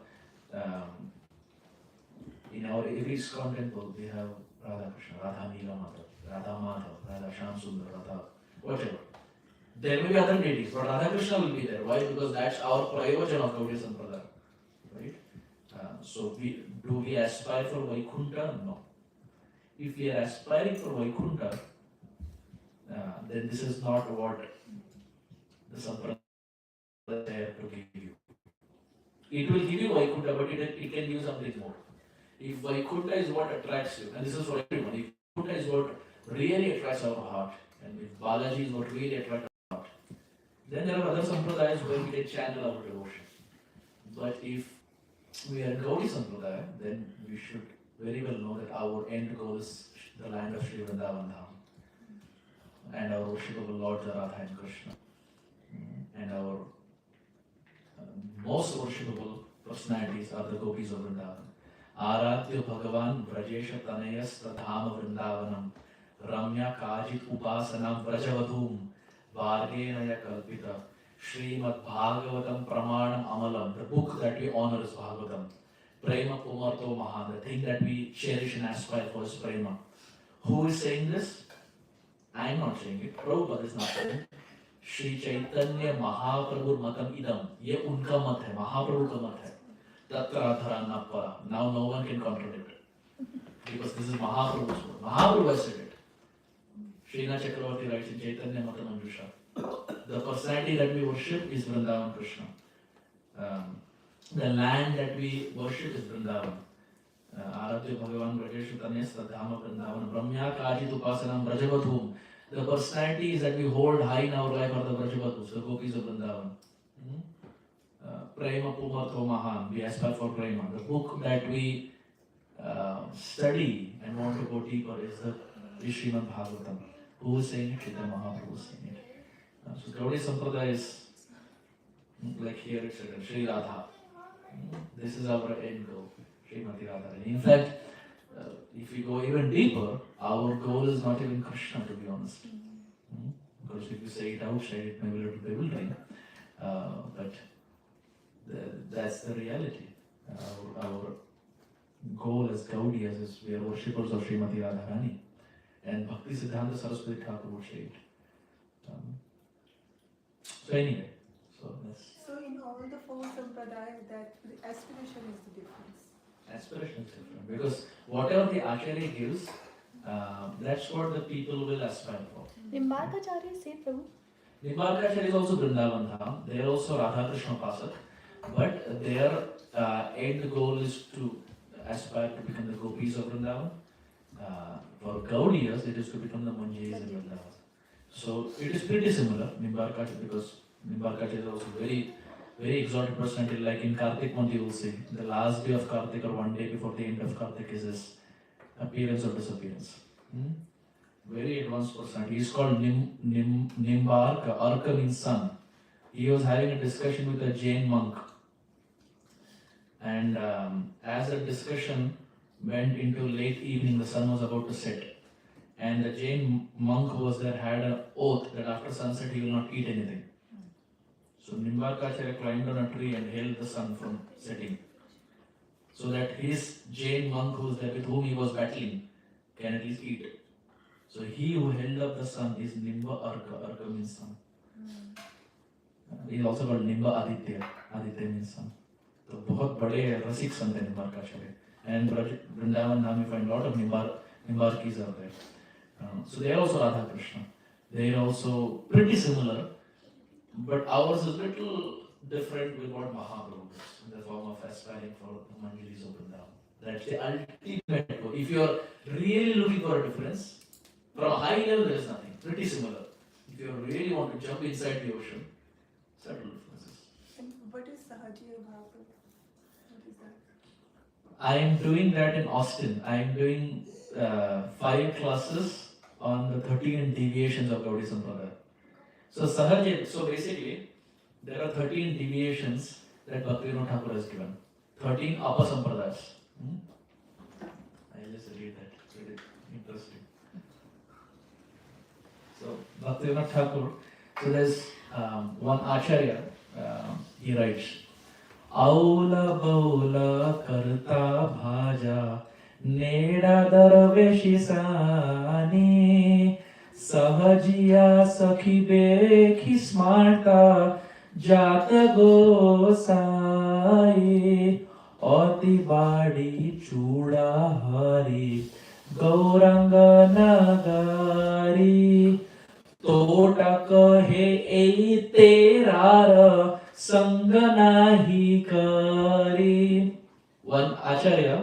in our every ISKCON temple, we have Radha Krishna, Radha Neela Madhav, Radha Madhav, Radha Shyam Sundar, Radha, whatever. There may be other deities, but Radha Krishna will be there. Why? Because that's our prayavachan of Gaudiya Sampradaya. Right? So do we aspire for Vaikuntha? No. If we are aspiring for Vaikuntha, then this is not what the Sampradaya is there to give you. It will give you Vaikuntha, but it can give you something more. If Vaikuntha is what attracts you, and this is for everyone, if Vaikuntha is what really attracts our heart, and if Balaji is what really attracts our heart, then there are other Sampradayas where we can channel our devotion. But if we are in Gaudiya Sampradaya, then we should very well know that our end goal is the land of Sri Vrindavan Dham, and our worshipable Lord Radha and Krishna, and our most worshipable personalities are the gopis of Vrindavan. Aradhya Bhagavan Vrajesha Tanayas Tadhama Vrindavanam Ramya Kajit Upasanam Vrajavadhum Vargenaya Kalpita Srimad Bhagavatam Pramanam Amalam. The book that we honor is Bhagavatam. Prema Pumarto Maha, the thing that we cherish and aspire for is Prema. Who is saying this? I am not saying it. Prabhupada is not saying it. Shri Chaitanya Mahaprabhu मतम इदम, ये उनका मत है, महाप्रभु का मत है. तत्र अधराना परा. Now no one can contradict it because this is Mahaprabhu's word. Mahaprabhu has said it. Srinath Chakravarti writes in Chaitanya Matamanjusha, the personality that we worship is Vrindavan Krishna. The land that we worship is Vrindavan. Aradhya Bhagavan Brajeshu Tanesya Dhama Vrindavan Brahmya Kajit Upasanam Brajavathum. The personalities that we hold high in our life are the Brajavathus, the gopis of Vrindavan. Prema Pumartho Mahan, we aspire for Prema. The book that we study and want to go deeper is the Srimad Bhagavatam. Who is saying it? Chaitanya Mahaprabhu is saying it. So Gaudiya Sampradaya is like here it's written, Sri Radha. This is our end goal, Srimati Radha. In fact, if we go even deeper, our goal is not even Krishna, to be honest. Because if you say it outside, it may be a little bewildering. But that's the reality. Our goal as Gaudiyas is we are worshippers of Srimati Radharani. And Bhakti Siddhanta Saraswati Thakur would say it. So anyway, So in all the four sampradayas, that the aspiration is the difference. Aspiration is different because whatever the Acharya gives, that's what the people will aspire for. Nimbarkacharya say, Prabhu? Nimbarkacharya is also Vrindavan Dham. They are also Radha Krishna Pasak, but their end goal is to aspire to become the gopis of Vrindavan. For Gaudiyas, it is to become the Manjiris of Vrindavan. So it is pretty similar, Nimbarkacharya, because Nimbarkacharya is also very exalted personality. Like in Kartik month, you will see the last day of Kartik or one day before the end of Kartik is his appearance or disappearance. Very advanced personality. He is called Nimbarka. Arka means sun. He was having a discussion with a Jain monk, and as the discussion went into late evening, the sun was about to set, and the Jain monk who was there had an oath that after sunset he will not eat anything. So Nimbarkacharya climbed on a tree and held the sun from setting, so that his Jain monk who was there with whom he was battling can at least eat. So he who held up the sun is Nimba Arka. Arka means sun. He is also called Nimba Aditya. Aditya means sun. So बहुत बड़े रसिक संत हैं Nimbarkacharya. And Vrindavan Dham you find a lot of Nimbarkis are there. So they are also Radha Krishna. They are also pretty similar. But ours is a little different with what Mahaprabhu is in the form of aspiring for the Manjiris of Vrindavan. That's the ultimate goal. If you are really looking for a difference, from a high level there is nothing. Pretty similar. If you really want to jump inside the ocean, subtle differences. And what is Sahajiya Bhava? What is that? I am doing that in Austin. I am doing 5 classes on the 13 deviations of Gaudiya Sampradaya. So basically, there are 13 deviations that Bhaktivinoda Thakur has given. 13 Apasampradayas. I'll just read that. It's very interesting. So Bhaktivinoda Thakur, so there's one Acharya, he writes, Aula baula karta bhaja neda darveshisani Sahajiya sakhi bekhi smarta jata gosai Oti badi chuda hari gauranga nagari Tota kahe ei terar sang nahi kari. One Acharya,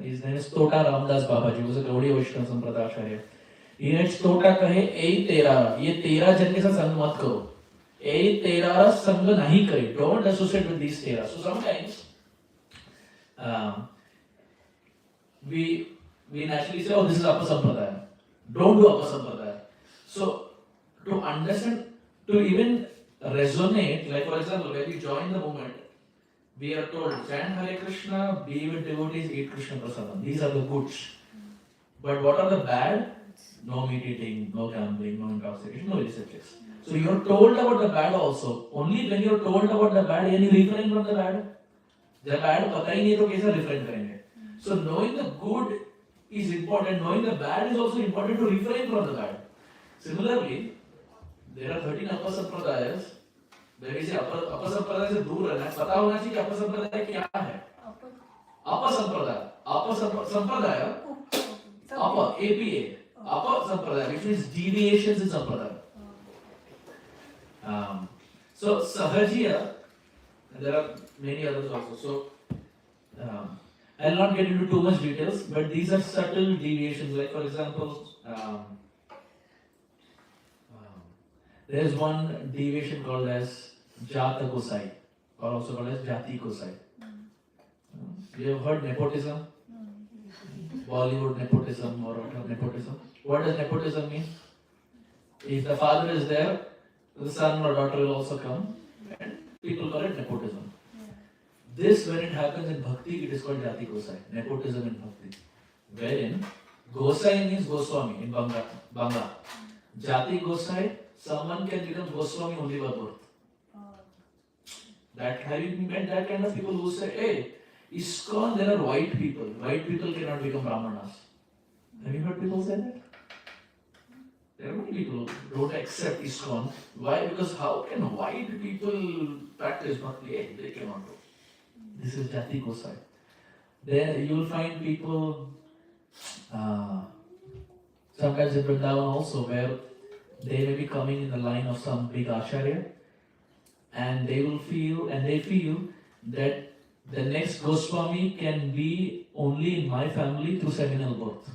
his name is Tota Ramdas Babaji, he was a Gaudiya Vaishnava Sampradaya Acharya. He writes, Tota kahe ei terara, ye 13 jan ke saath sang mat karo. Ei terara sang nahi kare. Don't associate with these 13. So sometimes we naturally say, oh, this is Apasampradaya. Don't do Apasampradaya. So to understand, to even resonate, like for example, when we join the movement, we are told, chant Hare Krishna, be with devotees, eat Krishna Prasadam. These are the goods. But what are the bad? No meat eating, no gambling, no intoxication, no illicit sex. So you are told about the bad also. Only when you are told about the bad, can you refrain from the bad? जब bad पता ही नहीं तो कैसे refrain करेंगे? So knowing the good is important. Knowing the bad is also important to refrain from the bad. Similarly, there are 13 अपसंप्रदायस. When we say अपसंप्रदाय से दूर रहना है, पता होना चाहिए कि अपसंप्रदाय क्या है. अपसंप्रदाय, अपसंप्रदाय, APA, अपसंप्रदाय, which means deviations in sampradaya. So Sahajiya, and there are many others also. So I'll not get into too much details, but these are subtle deviations. Like for example, there is one deviation called as Jata Kosai, or also called as Jati Kosai. You have heard nepotism? Bollywood nepotism or nepotism. What does nepotism mean? If the father is there, the son or daughter will also come, and people call it nepotism. This, when it happens in bhakti, it is called Jati Gosai, nepotism in bhakti. Wherein Gosai means Goswami in Banga. Jati Gosai, someone can become Goswami only by birth. That having met that kind of people who say, hey, ISKCON, there are white people. White people cannot become Brahmanas. Have you heard people say that? There are many people who don't accept ISKCON. Why? Because how can white people practice bhakti? Hey, they cannot do. This is Jati Gosai. Then you will find people, sometimes in Vrindavan also, where they may be coming in the line of some big acharya, and they feel that the next Goswami can be only in my family through seminal birth.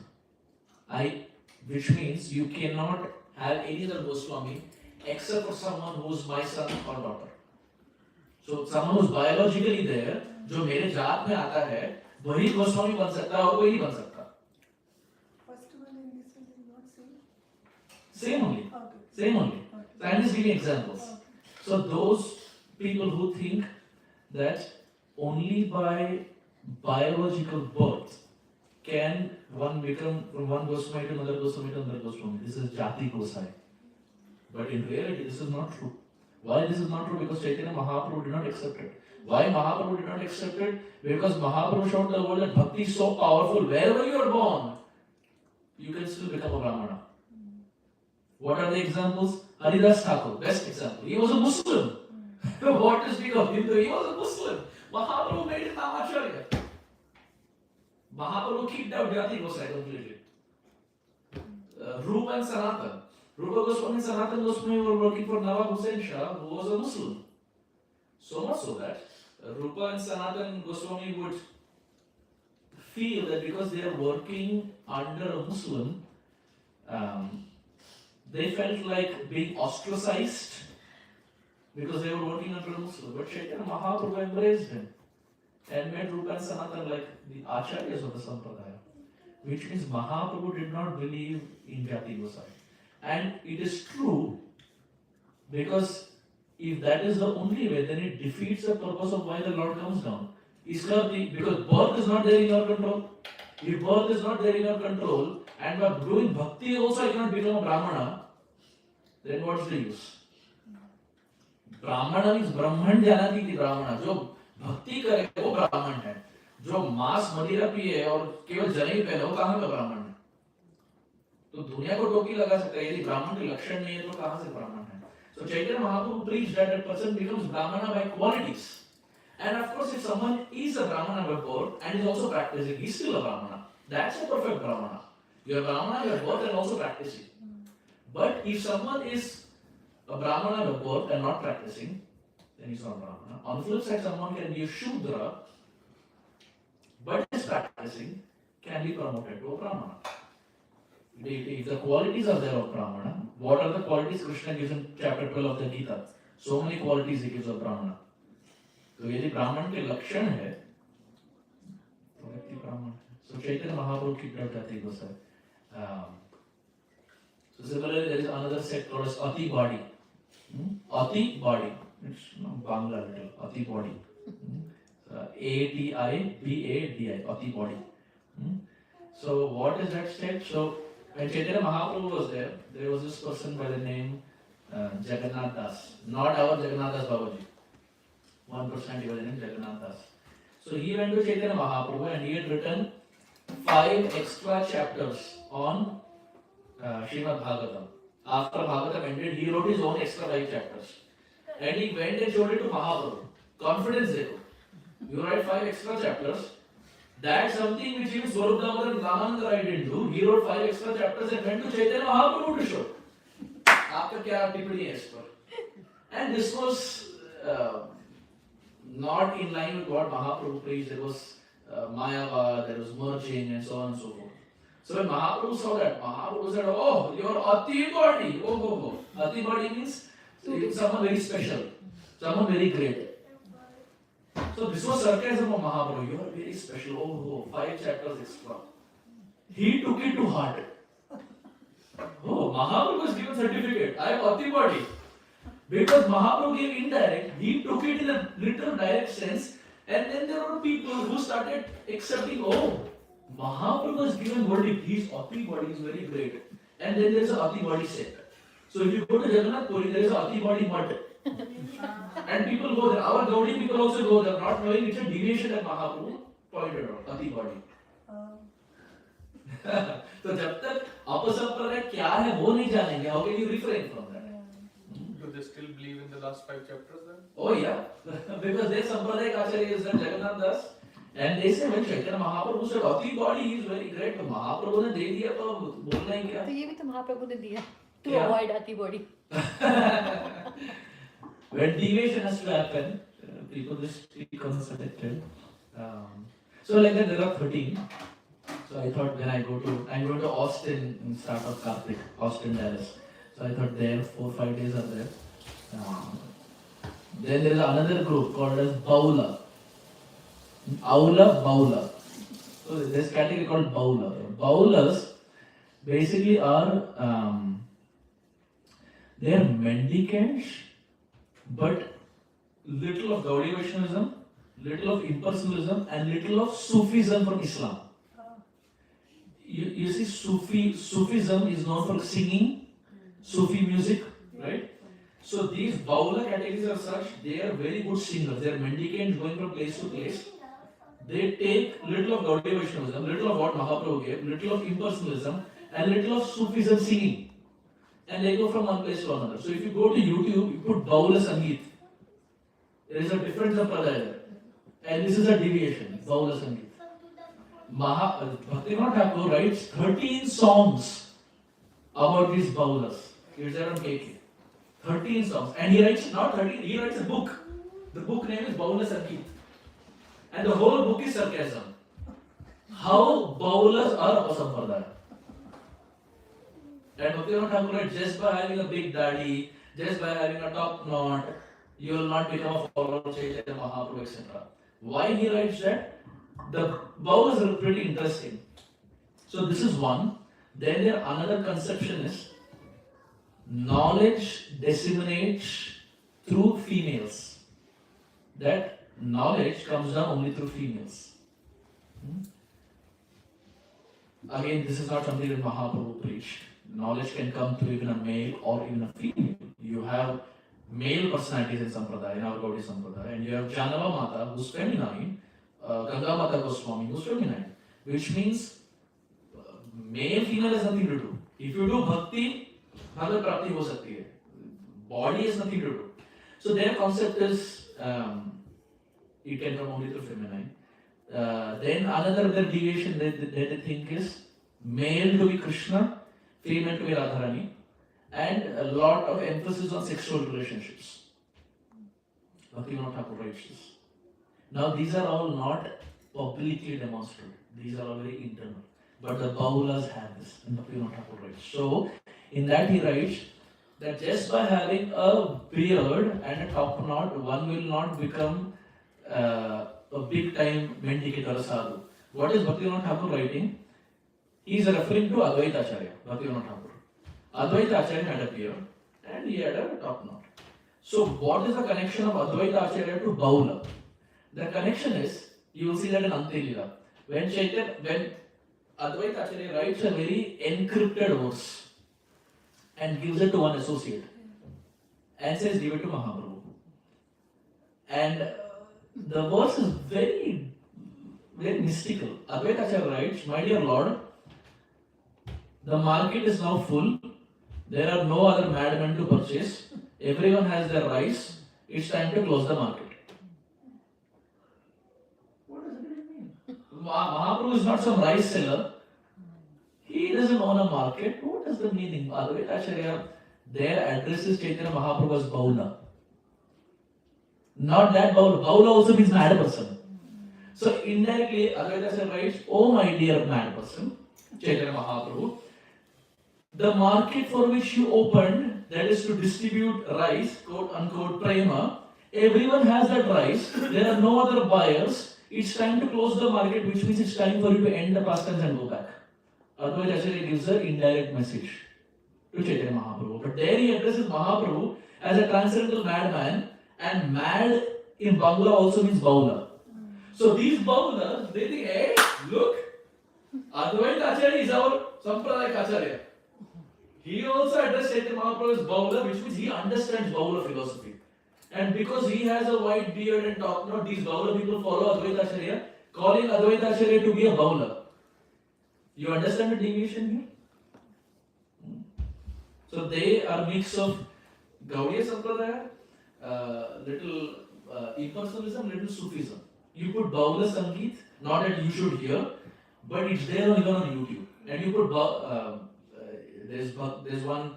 Which means you cannot have any other Goswami except for someone who is my son or daughter. So someone who is biologically there, जो मेरे जात में आता है, वही गोस्वामी बन सकता है और कोई नहीं बन सकता. First one and this one is not same. Same only. Okay. Same only. Okay. So I'm just giving examples. Okay. So those people who think that only by biological birth can one become from one Goswami to another Goswami to another Goswami. This is Jati Gosai. But in reality, this is not true. Why this is not true? Because Chaitanya Mahaprabhu did not accept it. Why Mahaprabhu did not accept it? Because Mahaprabhu showed the world that bhakti is so powerful. Wherever you are born, you can still become a Brahmana. What are the examples? Haridas Thakur, best example. He was a Muslim. What to speak of Hindu? He was a Muslim. Mahaprabhu made him Namacharya. Mahaprabhu kicked out Jati Gosai completely. Rupa and Sanatan. Rupa Goswami and Sanatan Goswami were working for Nawab Hussain Shah, who was a Muslim. So much so that Rupa and Sanatan Goswami would feel that because they are working under a Muslim, they felt like being ostracized because they were working under a Muslim. But Chaitanya Mahaprabhu embraced him and made Rupa and Sanatan like the acharyas of the Sampradaya. Which means Mahaprabhu did not believe in Jati Gosai. And it is true because if that is the only way, then it defeats the purpose of why the Lord comes down. Because birth is not there in your control. If birth is not there in your control, and by doing bhakti also I cannot become a Brahmana, then what's the use? Brahmana means Brahman Janati ki Brahmana. जो भक्ति करे वो ब्राह्मण है. जो मांस मदिरा पिए और केवल जनेऊ पहने वो कहाँ का ब्राह्मण है? तो दुनिया को टोपी लगा सकता है. यदि ब्राह्मण के लक्षण नहीं है तो कहाँ से ब्राह्मण है? So Chaitanya Mahaprabhu preached that a person becomes Brahmana by qualities. And of course, if someone is a Brahmana by birth and is also practicing, he's still a Brahmana. That's a perfect Brahmana. You are Brahmana by birth and also practicing. But if someone is a Brahmana by birth and not practicing, then he's not Brahmana. On the flip side, someone can be a Shudra, but is practicing, can be promoted to a Brahmana. If the qualities are there of Brahmana, what are the qualities Krishna gives in chapter 12 of the Gita? So many qualities he gives of Brahmana. तो यदि ब्राह्मण के लक्षण है तो व्यक्ति ब्राह्मण है. So Chaitanya Mahaprabhu kicked out Jati Gosai. So similarly, there is another sect called as Ati Badi. Ati Badi. It's Bangla little. Ati Badi. A-T-I-B-A-D-I. Ati Badi. So what is that sect? So when Chaitanya Mahaprabhu was there, there was this person by the name Jagannath Das. Not our Jagannath Das Babaji. One personality by the name Jagannath Das. So he went to Chaitanya Mahaprabhu and he had written 5 extra chapters on Srimad Bhagavatam. After Bhagavatam ended, he wrote his own extra 5 chapters. And he went and showed it to Mahaprabhu. Confidence zero. You write 5 extra chapters. That's something which even Swarup Damodar and Ramananda Rai didn't do. He wrote 5 extra chapters and went to Chaitanya Mahaprabhu to show. आपका क्या टिप्पणी है इस पर? And this was not in line with what Mahaprabhu preached. There was Mayavad, there was merging and so on and so forth. So when Mahaprabhu saw that, Mahaprabhu said, "Oh, your Ati body." Oh. Ati body means someone very special, someone very great. So this was sarcasm of Mahaprabhu. You are very special. Oh, 5 chapters extra. He took it to heart. Oh, Mahaprabhu was given certificate. I am Ati body. Because Mahaprabhu gave indirect, he took it in a literal direct sense, and then there were people who started accepting, oh, Mahaprabhu was given verdict, his Ati body is very great. And then there is a Ati body set. So if you go to Jagannath Puri, there is a Ati body mud. And people go there. Our Gaudi people also go there, not knowing it's a deviation that Mahaprabhu pointed out, Ati body. तो जब तक अपसंप्रदाय क्या है वो नहीं जानेंगे, how can you refrain from that? Do they still believe in the last 5 chapters then? Oh yeah, because their Sampradaya Acharya is Jagannath Das, and they say when Chaitanya Mahaprabhu said Ati body is very great, तो महाप्रभु ने दे दिया तो बोलना ही क्या? तो ये भी तो महाप्रभु ने दिया to Yeah. avoid Ati body. When deviation has to happen, people just become selected. So like that there are 13. So I thought when I'm going to Austin in start of Kartik, Austin, Dallas. So I thought there 4-5 days are there. Then there is another group called as Baula. Baula. So there's a category called Baula. Baulas basically are they are mendicants, but little of Gaudiya Vaishnavism, little of impersonalism, and little of Sufism from Islam. You see, Sufism is known for singing, Sufi music, right? So these Baula categories are such, they are very good singers. They are mendicants going from place to place. They take little of Gaudiya Vaishnavism, little of what Mahaprabhu gave, little of impersonalism, and little of Sufism singing. And they go from one place to another. So if you go to YouTube, you put Baula Sangeet. There is a difference of Pradaya. And this is a deviation, Baula Sangeet. Bhaktivinoda Thakur writes 13 songs about these Baulas. It's there on KK. 13 songs. And he writes, not 13, he writes a book. The book name is Baula Sangeet. And the whole book is sarcasm. How Baulas are Apasampradaya. And Bhaktivinoda Thakur writes, just by having a big daddy, just by having a top knot, you will not become a follower of Chaitanya Mahaprabhu, etc. Why he writes that? The Baulas are pretty interesting. So this is one. Then there another conception is knowledge disseminates through females. That knowledge comes down only through females. Again, this is not something that Mahaprabhu preached. Knowledge can come through even a male or even a female. You have male personalities in Sampradaya, in our Gaudiya Sampradaya, and you have Janava Mata, who's feminine, Ganga Mata Goswami, who's feminine, which means male female has nothing to do. If you do bhakti, bhagavad prapti ho sakti hai. Body has nothing to do. So their concept is it can come only through feminine. Then another deviation that they think is male to be Krishna, female to be Radharani, and a lot of emphasis on sexual relationships. Bhaktivinoda Thakur writes this. Now these are all not publicly demonstrated. These are all very internal. But the Baulas have this, and Bhaktivinoda Thakur writes. So in that he writes that just by having a beard and a top knot, one will not become a big time mendicant or a sadhu. What is Bhaktivinoda Thakur writing? He is referring to Advaita Acharya, Bhaktivinoda Thakur. Advaita Acharya had a beard and he had a top knot. So what is the connection of Advaita Acharya to Baula? The connection is, you will see that in Antelila. When Advaita Acharya writes a very encrypted verse and gives it to one associate and says, give it to Mahaprabhu. And the verse is very very mystical. Advaita Acharya writes, my dear Lord, the market is now full. There are no other madmen to purchase. Everyone has their rice. It's time to close the market. What does it mean? Mahaprabhu is not some rice seller. He doesn't own a market. What does the meaning? Advaita Acharya, their address is Chaitanya Mahaprabhu as Baula. Not that Baula. Baula also means mad person. So indirectly, Advaita Acharya writes, oh my dear mad person, Chaitanya Mahaprabhu, the market for which you opened, that is to distribute rice, quote unquote, prema, everyone has that rice, there are no other buyers, it's time to close the market, which means it's time for you to end the pastimes and go back. Otherwise, actually, gives an indirect message to Chaitanya Mahaprabhu. But there he addresses Mahaprabhu as a transcendental madman, and mad in Bangla also means Baula. So these Baulas, they think, hey, look, Advaita Acharya is our Sampradaya Acharya. He also addressed Chaitanya Mahaprabhu as Baula, which means he understands Baula philosophy. And because he has a white beard and talk, not these Baula people follow Advaita Acharya, calling Advaita Acharya to be a Baula. You understand the deviation here? So they are mix of Gaudiya Sampradaya, little impersonalism, little Sufism. You put Baula Sangeet, not that you should hear, but it's there even on YouTube. And you put there's one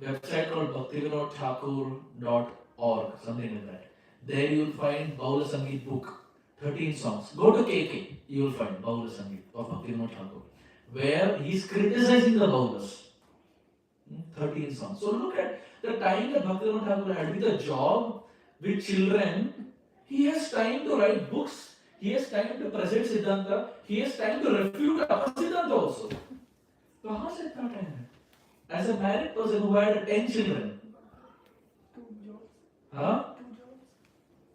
website called bhaktivinodthakur.org, something like that. There you will find Baula Sangeet book, 13 songs. Go to KK, you will find Baula Sangeet of Bhaktivinoda Thakur, where he's criticizing the Baulas. 13 songs. So look at the time that Bhaktivinoda Thakur had with a job, with children. He has time to write books. He has time to present Siddhanta. He has time to refute Siddhanta also. So how is it not time? As a married person who had 10 children. 2 jobs. Huh? 2 jobs.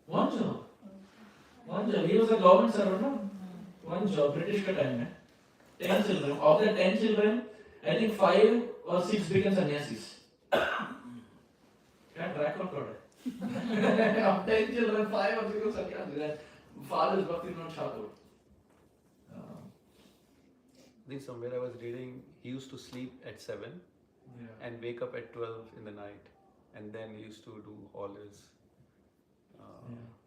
One job. One job. He was a government servant, no? One job. British ka time. 10 children. Of the 10 children, I think 5 or 6 became sannyasis. Can't track or product. Of 10 children, 5 or 6 became sannyasis. Father is Bhaktivinoda Thakur. I think somewhere I was reading, he used to sleep at 7 and wake up at 12 in the night, and then he used to do all his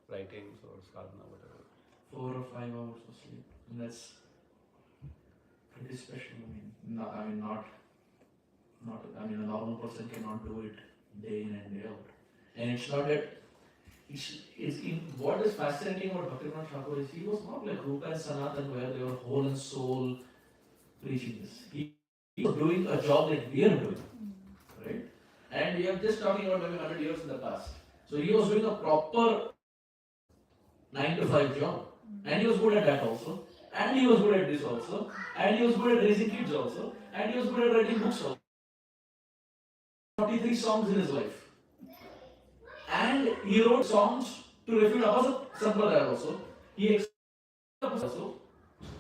writings or sadhana, whatever. 4 or 5 hours of sleep. And that's pretty special. I mean, a normal person cannot do it day in and day out. And it's not that. What is fascinating about Bhaktivinoda Thakur is he was not like Rupa and Sanatan, where they were whole and soul preaching this. He was doing a job that we are doing, right? And we are just talking about maybe 100 years in the past. So he was doing a proper 9 to 5 job, and he was good at that also, and he was good at this also, and he was good at raising kids also, and he was good at writing books also. 43 songs in his life. And he wrote songs to refute opposite Sampradaya also. He explained also.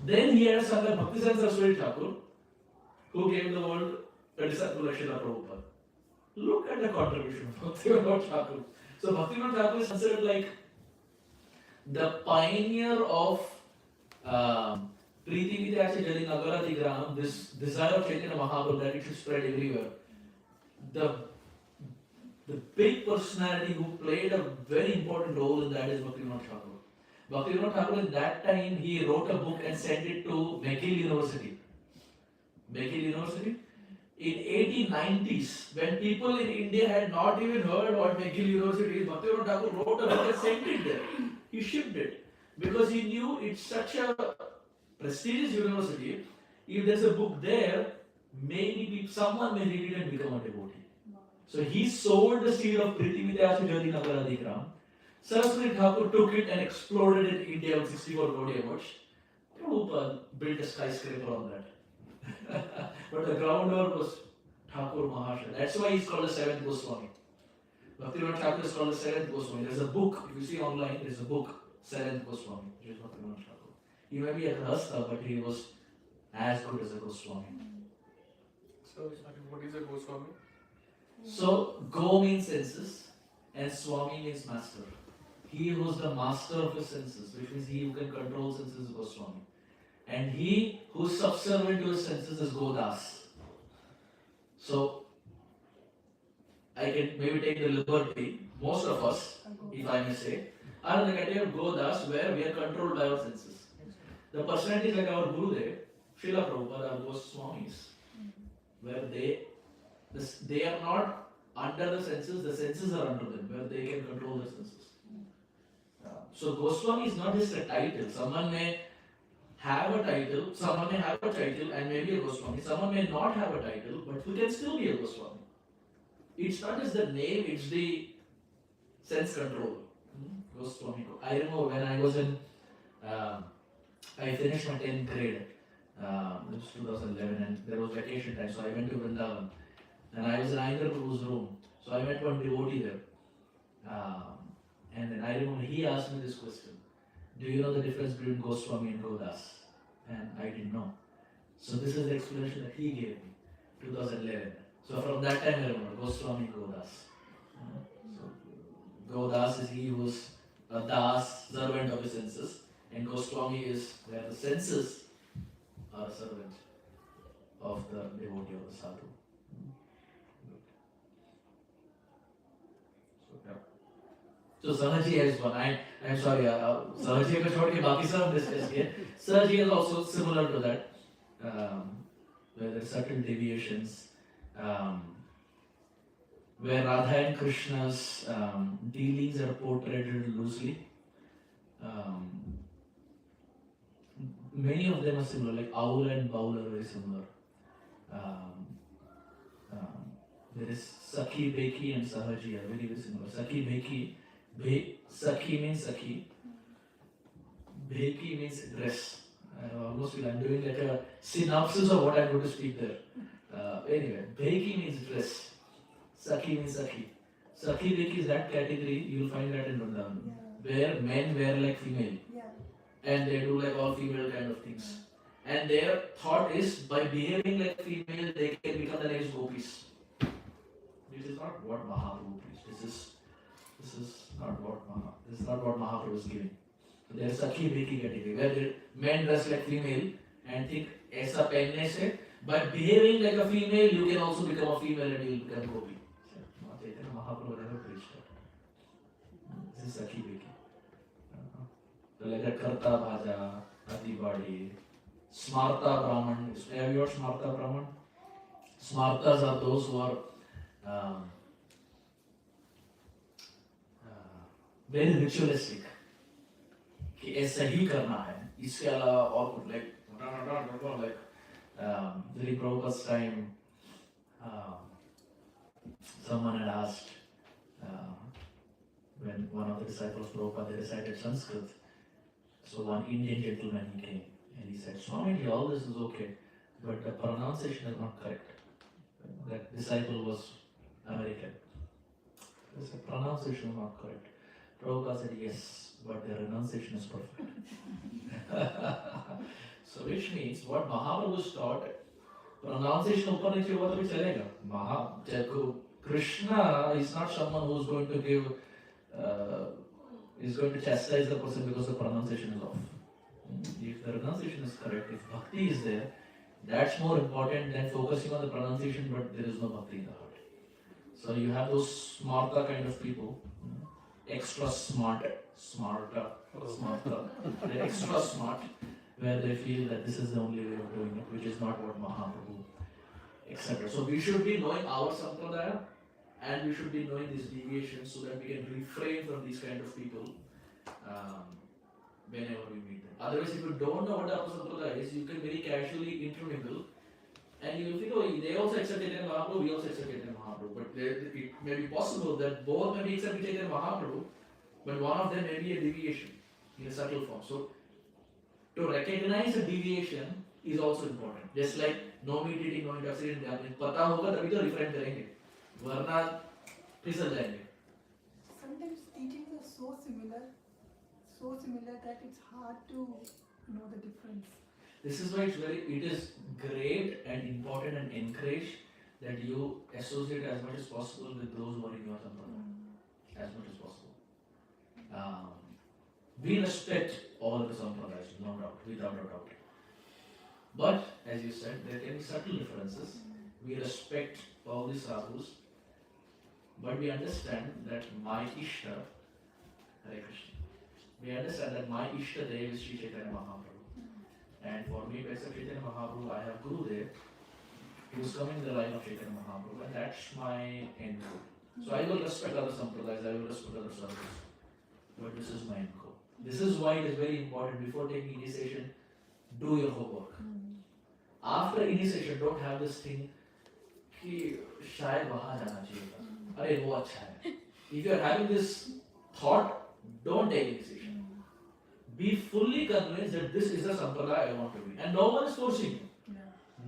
Then he had a son like Bhakti Saraswati Thakur, who gave the world a disciple of Srila Prabhupada. Look at the contribution of Bhaktivinoda Thakur. So Bhaktivinoda Thakur is considered like the pioneer of Priti Vidyasya Jali Nagarati Gram, this desire of Chaitanya Mahaprabhu that it should spread everywhere. The big personality who played a very important role in that is Bhaktivinoda Thakur. Bhaktivinoda Thakur at that time, he wrote a book and sent it to McGill University. McGill University? In 1890s, when people in India had not even heard what McGill University is, Bhaktivinoda Thakur wrote a book and sent it there. He shipped it. Because he knew it's such a prestigious university. If there's a book there, maybe someone may read it and become a devotee. So he sowed the seed of Priti Vidyasya Jyoti Nagaradikram. Saraswati Thakur took it and exploded in India with 64 Gaudiya awards. Prabhupada built a skyscraper on that. But the groundwork was Thakur Mahasaya. That's why he's called the 7th Goswami. Bhaktivinoda Thakur is called the 7th Goswami. There's a book, if you see online, there's a book, 7th Goswami, which is Bhaktivinoda Thakur. He may be a Grahastha, but he was as good as a Goswami. So, what is a Goswami? So, Go means senses and Swami means master. he who is the master of his senses, which means he who can control senses is Goswami. And he who is subservient to his senses is Godas. So, I can maybe take the liberty, most of us, if I may say, are in the category of Godas where we are controlled by our senses. The personalities like our Gurudev, Srila Prabhupada are Goswamis, where they are not under the senses are under them, where they can control the senses. So Goswami is not just a title. Someone may have a title, someone may have a title and may be a Goswami, someone may not have a title, but who can still be a Goswami. It's not just the name, it's the sense control. Goswami. I remember when I was in, I finished my 10th grade, it was 2011, and there was vacation time, so I went to Vrindavan. And I was in Indra Prabhu's room, so I met one devotee there. And then I remember he asked me this question: do you know the difference between Goswami and Godas? And I didn't know. So this is the explanation that he gave me, 2011. So from that time I remember Goswami, Godas. So Godas is he who is a das, servant of his senses, and Goswami is where the senses are servant of the devotee of the sadhu. So Sahaji has one. I'm sorry, Sahaji ko chhod ke baki sab discuss kiye. Sahaji is also similar to that, where there are certain deviations, where Radha and Krishna's dealings are portrayed loosely. Many of them are similar, like Aul and Baul are very similar. There is Sakhi, Beki and Sahaji are very, very similar. Sakhi, Beki, Sakhi means Sakhi, Beki means dress. I almost feel I'm doing like a synopsis of what I'm going to speak there. Anyway, Beki means dress, Sakhi means Sakhi. Sakhi, Beki is that category, you will find that in Vrindavan, where men wear like female. And they do like all female kind of things. And their thought is by behaving like female, they can become the next gopis. This is not what Mahaprabhu preached. This is not what Mahaprabhu is giving. So there is Sakhi Beki category where the men dress like female and think aisa pehne se, by behaving like a female, you can also become a female and you will become gopi. Chaitanya Mahaprabhu never preached that. This is Sakhi Beki. Like Karta Bhaja, Atibadi, Smarta Brahman. Have you heard Smarta Brahman? Smartas are those who are very ritualistic. कि ऐसा ही करना है, इसके अलावा और कुछ like during Prabhupada's time, someone had asked when one of the disciples of Prabhupada they recited Sanskrit. So one Indian gentleman he came and he said, Swamiji, all this is okay, but the pronunciation is not correct. That disciple was American. He said, pronunciation is not correct. Prabhupada said, yes, but the renunciation is perfect. So which means what Mahaprabhu taught, pronunciation upar niche hua to bhi chalega. Krishna is not someone who is going to give is going to chastise the person because the pronunciation is off. If the pronunciation is correct, if bhakti is there, that's more important than focusing on the pronunciation, but there is no bhakti in the heart. So you have those smarta kind of people, extra smarta, they're extra smart, where they feel that this is the only way of doing it, which is not what Mahaprabhu accepted. So we should be knowing our sampradaya, and we should be knowing these deviations so that we can refrain from these kind of people whenever we meet them. Otherwise, if you don't know what the sampradaya is, you can very casually intermingle and you will think, oh, they also accept Chaitanya Mahaprabhu, we also accept Chaitanya Mahaprabhu. But it may be possible that both may be accepting Chaitanya Mahaprabhu, but one of them may be a deviation in a subtle form. So, to recognize a deviation is also important. Just like no meat eating, no intoxicating, पता होगा तभी तो refrain करेंगे. वरना फिसल जाएंगे. Sometimes teachings are so similar that it's hard to know the difference. This is why it is great and important and encouraged that you associate as much as possible with those who are in your sampradaya, as much as possible. We respect all the sampradayas, no doubt, without a doubt. But as you said, there can be subtle differences. We respect all the sadhus, but we understand that my Ishta, Hare Krishna, we understand that my Ishta Dev is Sri Chaitanya Mahaprabhu. And for me, based on Chaitanya Mahaprabhu, I have Gurudev, who is coming in the line of Chaitanya Mahaprabhu, and that's my end goal. So I will respect other sampradayas, I will respect other sadhus, but this is my end goal. This is why it is very important, before taking initiation, do your homework. After initiation, don't have this thing कि शायद वहाँ जाना चाहिए था, अरे वो अच्छा है. If you are having this thought, don't take initiation. Be fully convinced that this is the sampradaya I want to be, and no one is forcing you.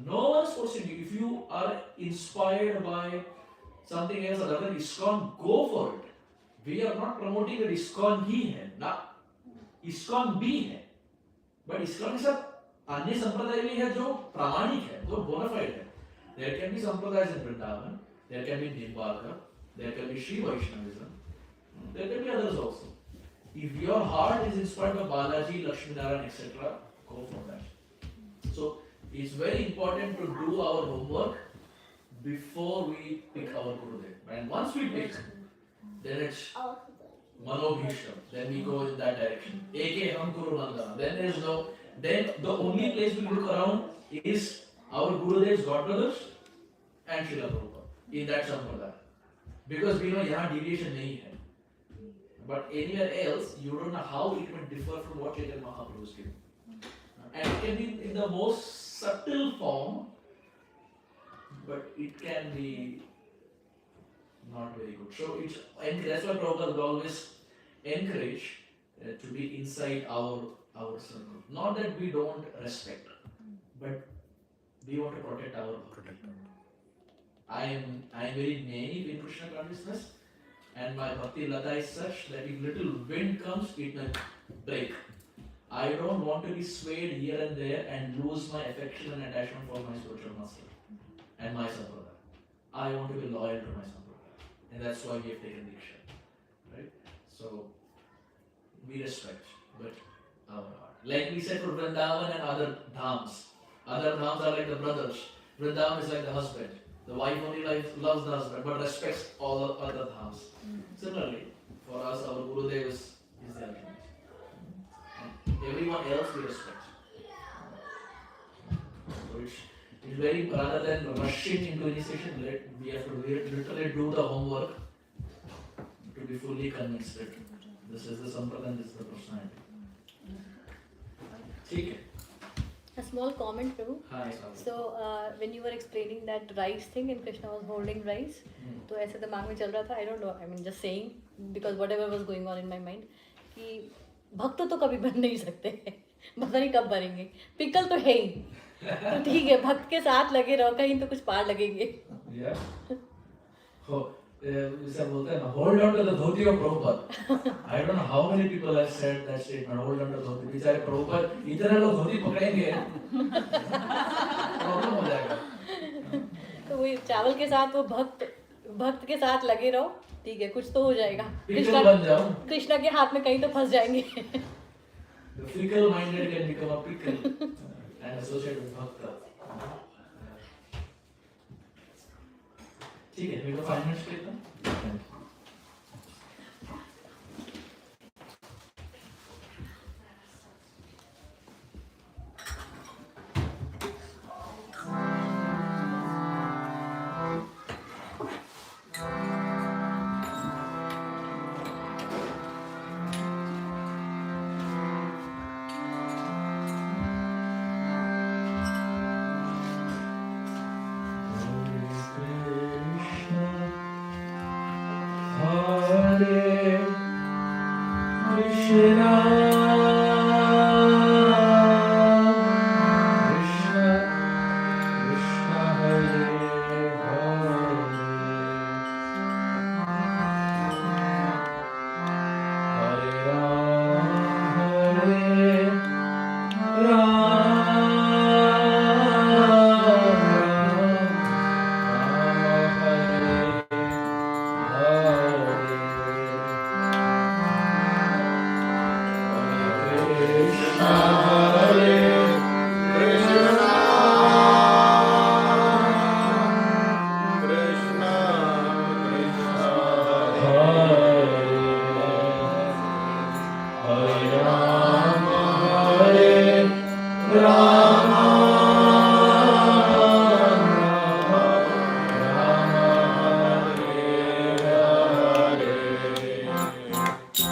No one is forcing you. If you are inspired by something else other than ISKCON, go for it. We are not promoting that ISKCON ही है, ना ISKCON भी है, but ISKCON के साथ अन्य संप्रदाय भी है जो प्रामाणिक है, जो बोनाफाइड है. There can be sampradayas in Vrindavan, there can be Nimbarka, there can be Shri Vaishnavism, there can be others also. If your heart is inspired by Balaji, Lakshmi Narayan, etc., go for that. So it's very important to do our homework before we pick our Gurudev. And once we pick, then it's Manobhisham, then we go in that direction. Eke Ham Guru Nanda. Then the only place we look around is our Gurudev's godbrothers and Srila Prabhupada in that sampradaya. Because we know yahan deviation nahi hai. But anywhere else, you don't know how it will differ from what Chaitanya Mahaprabhu is giving. And it can be in the most subtle form, but it can be not very good. So that's why Prabhupada will always encourage to be inside our circle. Not that we don't respect, but we want to protect our I am very naive in Krishna consciousness, and my bhakti lata is such that if little wind comes, it will break. I don't want to be swayed here and there and lose my affection and attachment for my spiritual master and my sampradaya. I want to be loyal to my sampradaya, and that's why we have taken Diksha. Right? So we respect, but our heart. Like we said for Vrindavan and other dhams. Other dhams are like the brothers. Vrindavan is like the husband. The wife only loves the husband, but respects all the other dhams. Similarly, for us, our Gurudev is the ultimate. And everyone else we respect. So it's very, rather than rushing into initiation, we have to literally do the homework to be fully convinced that this is the sampradaya, this is the personality. ठीक है. A small comment, Prabhu. Hi. So when you were explaining that rice thing and Krishna was holding rice, तो ऐसे दिमाग में चल रहा था. I don't know. I mean, just saying because whatever was going on in my mind, कि भक्त तो कभी बन नहीं सकते, पता नहीं कब बनेंगे. पिकल तो है ही. तो ठीक है, भक्त के साथ लगे रहो, कहीं तो कुछ पार लगेंगे. Yeah. Oh. बोलते हैं ना, hold on to the dhoti of Prabhupada. I don't know how many people have said that statement, hold on to the dhoti. बेचारे Prabhupada इतने लोग धोती पकड़ेंगे, प्रॉब्लम हो जाएगा. तो वही चावल के साथ वो भक्त के साथ लगे रहो, ठीक है, कुछ तो हो जाएगा. कृष्णा के हाथ में कहीं तो फंस जाएंगे. The fickle minded can become a pickle and associate with bhakta. ठीक है, मेरे को 5 मिनट्स लेता हूँ. Hare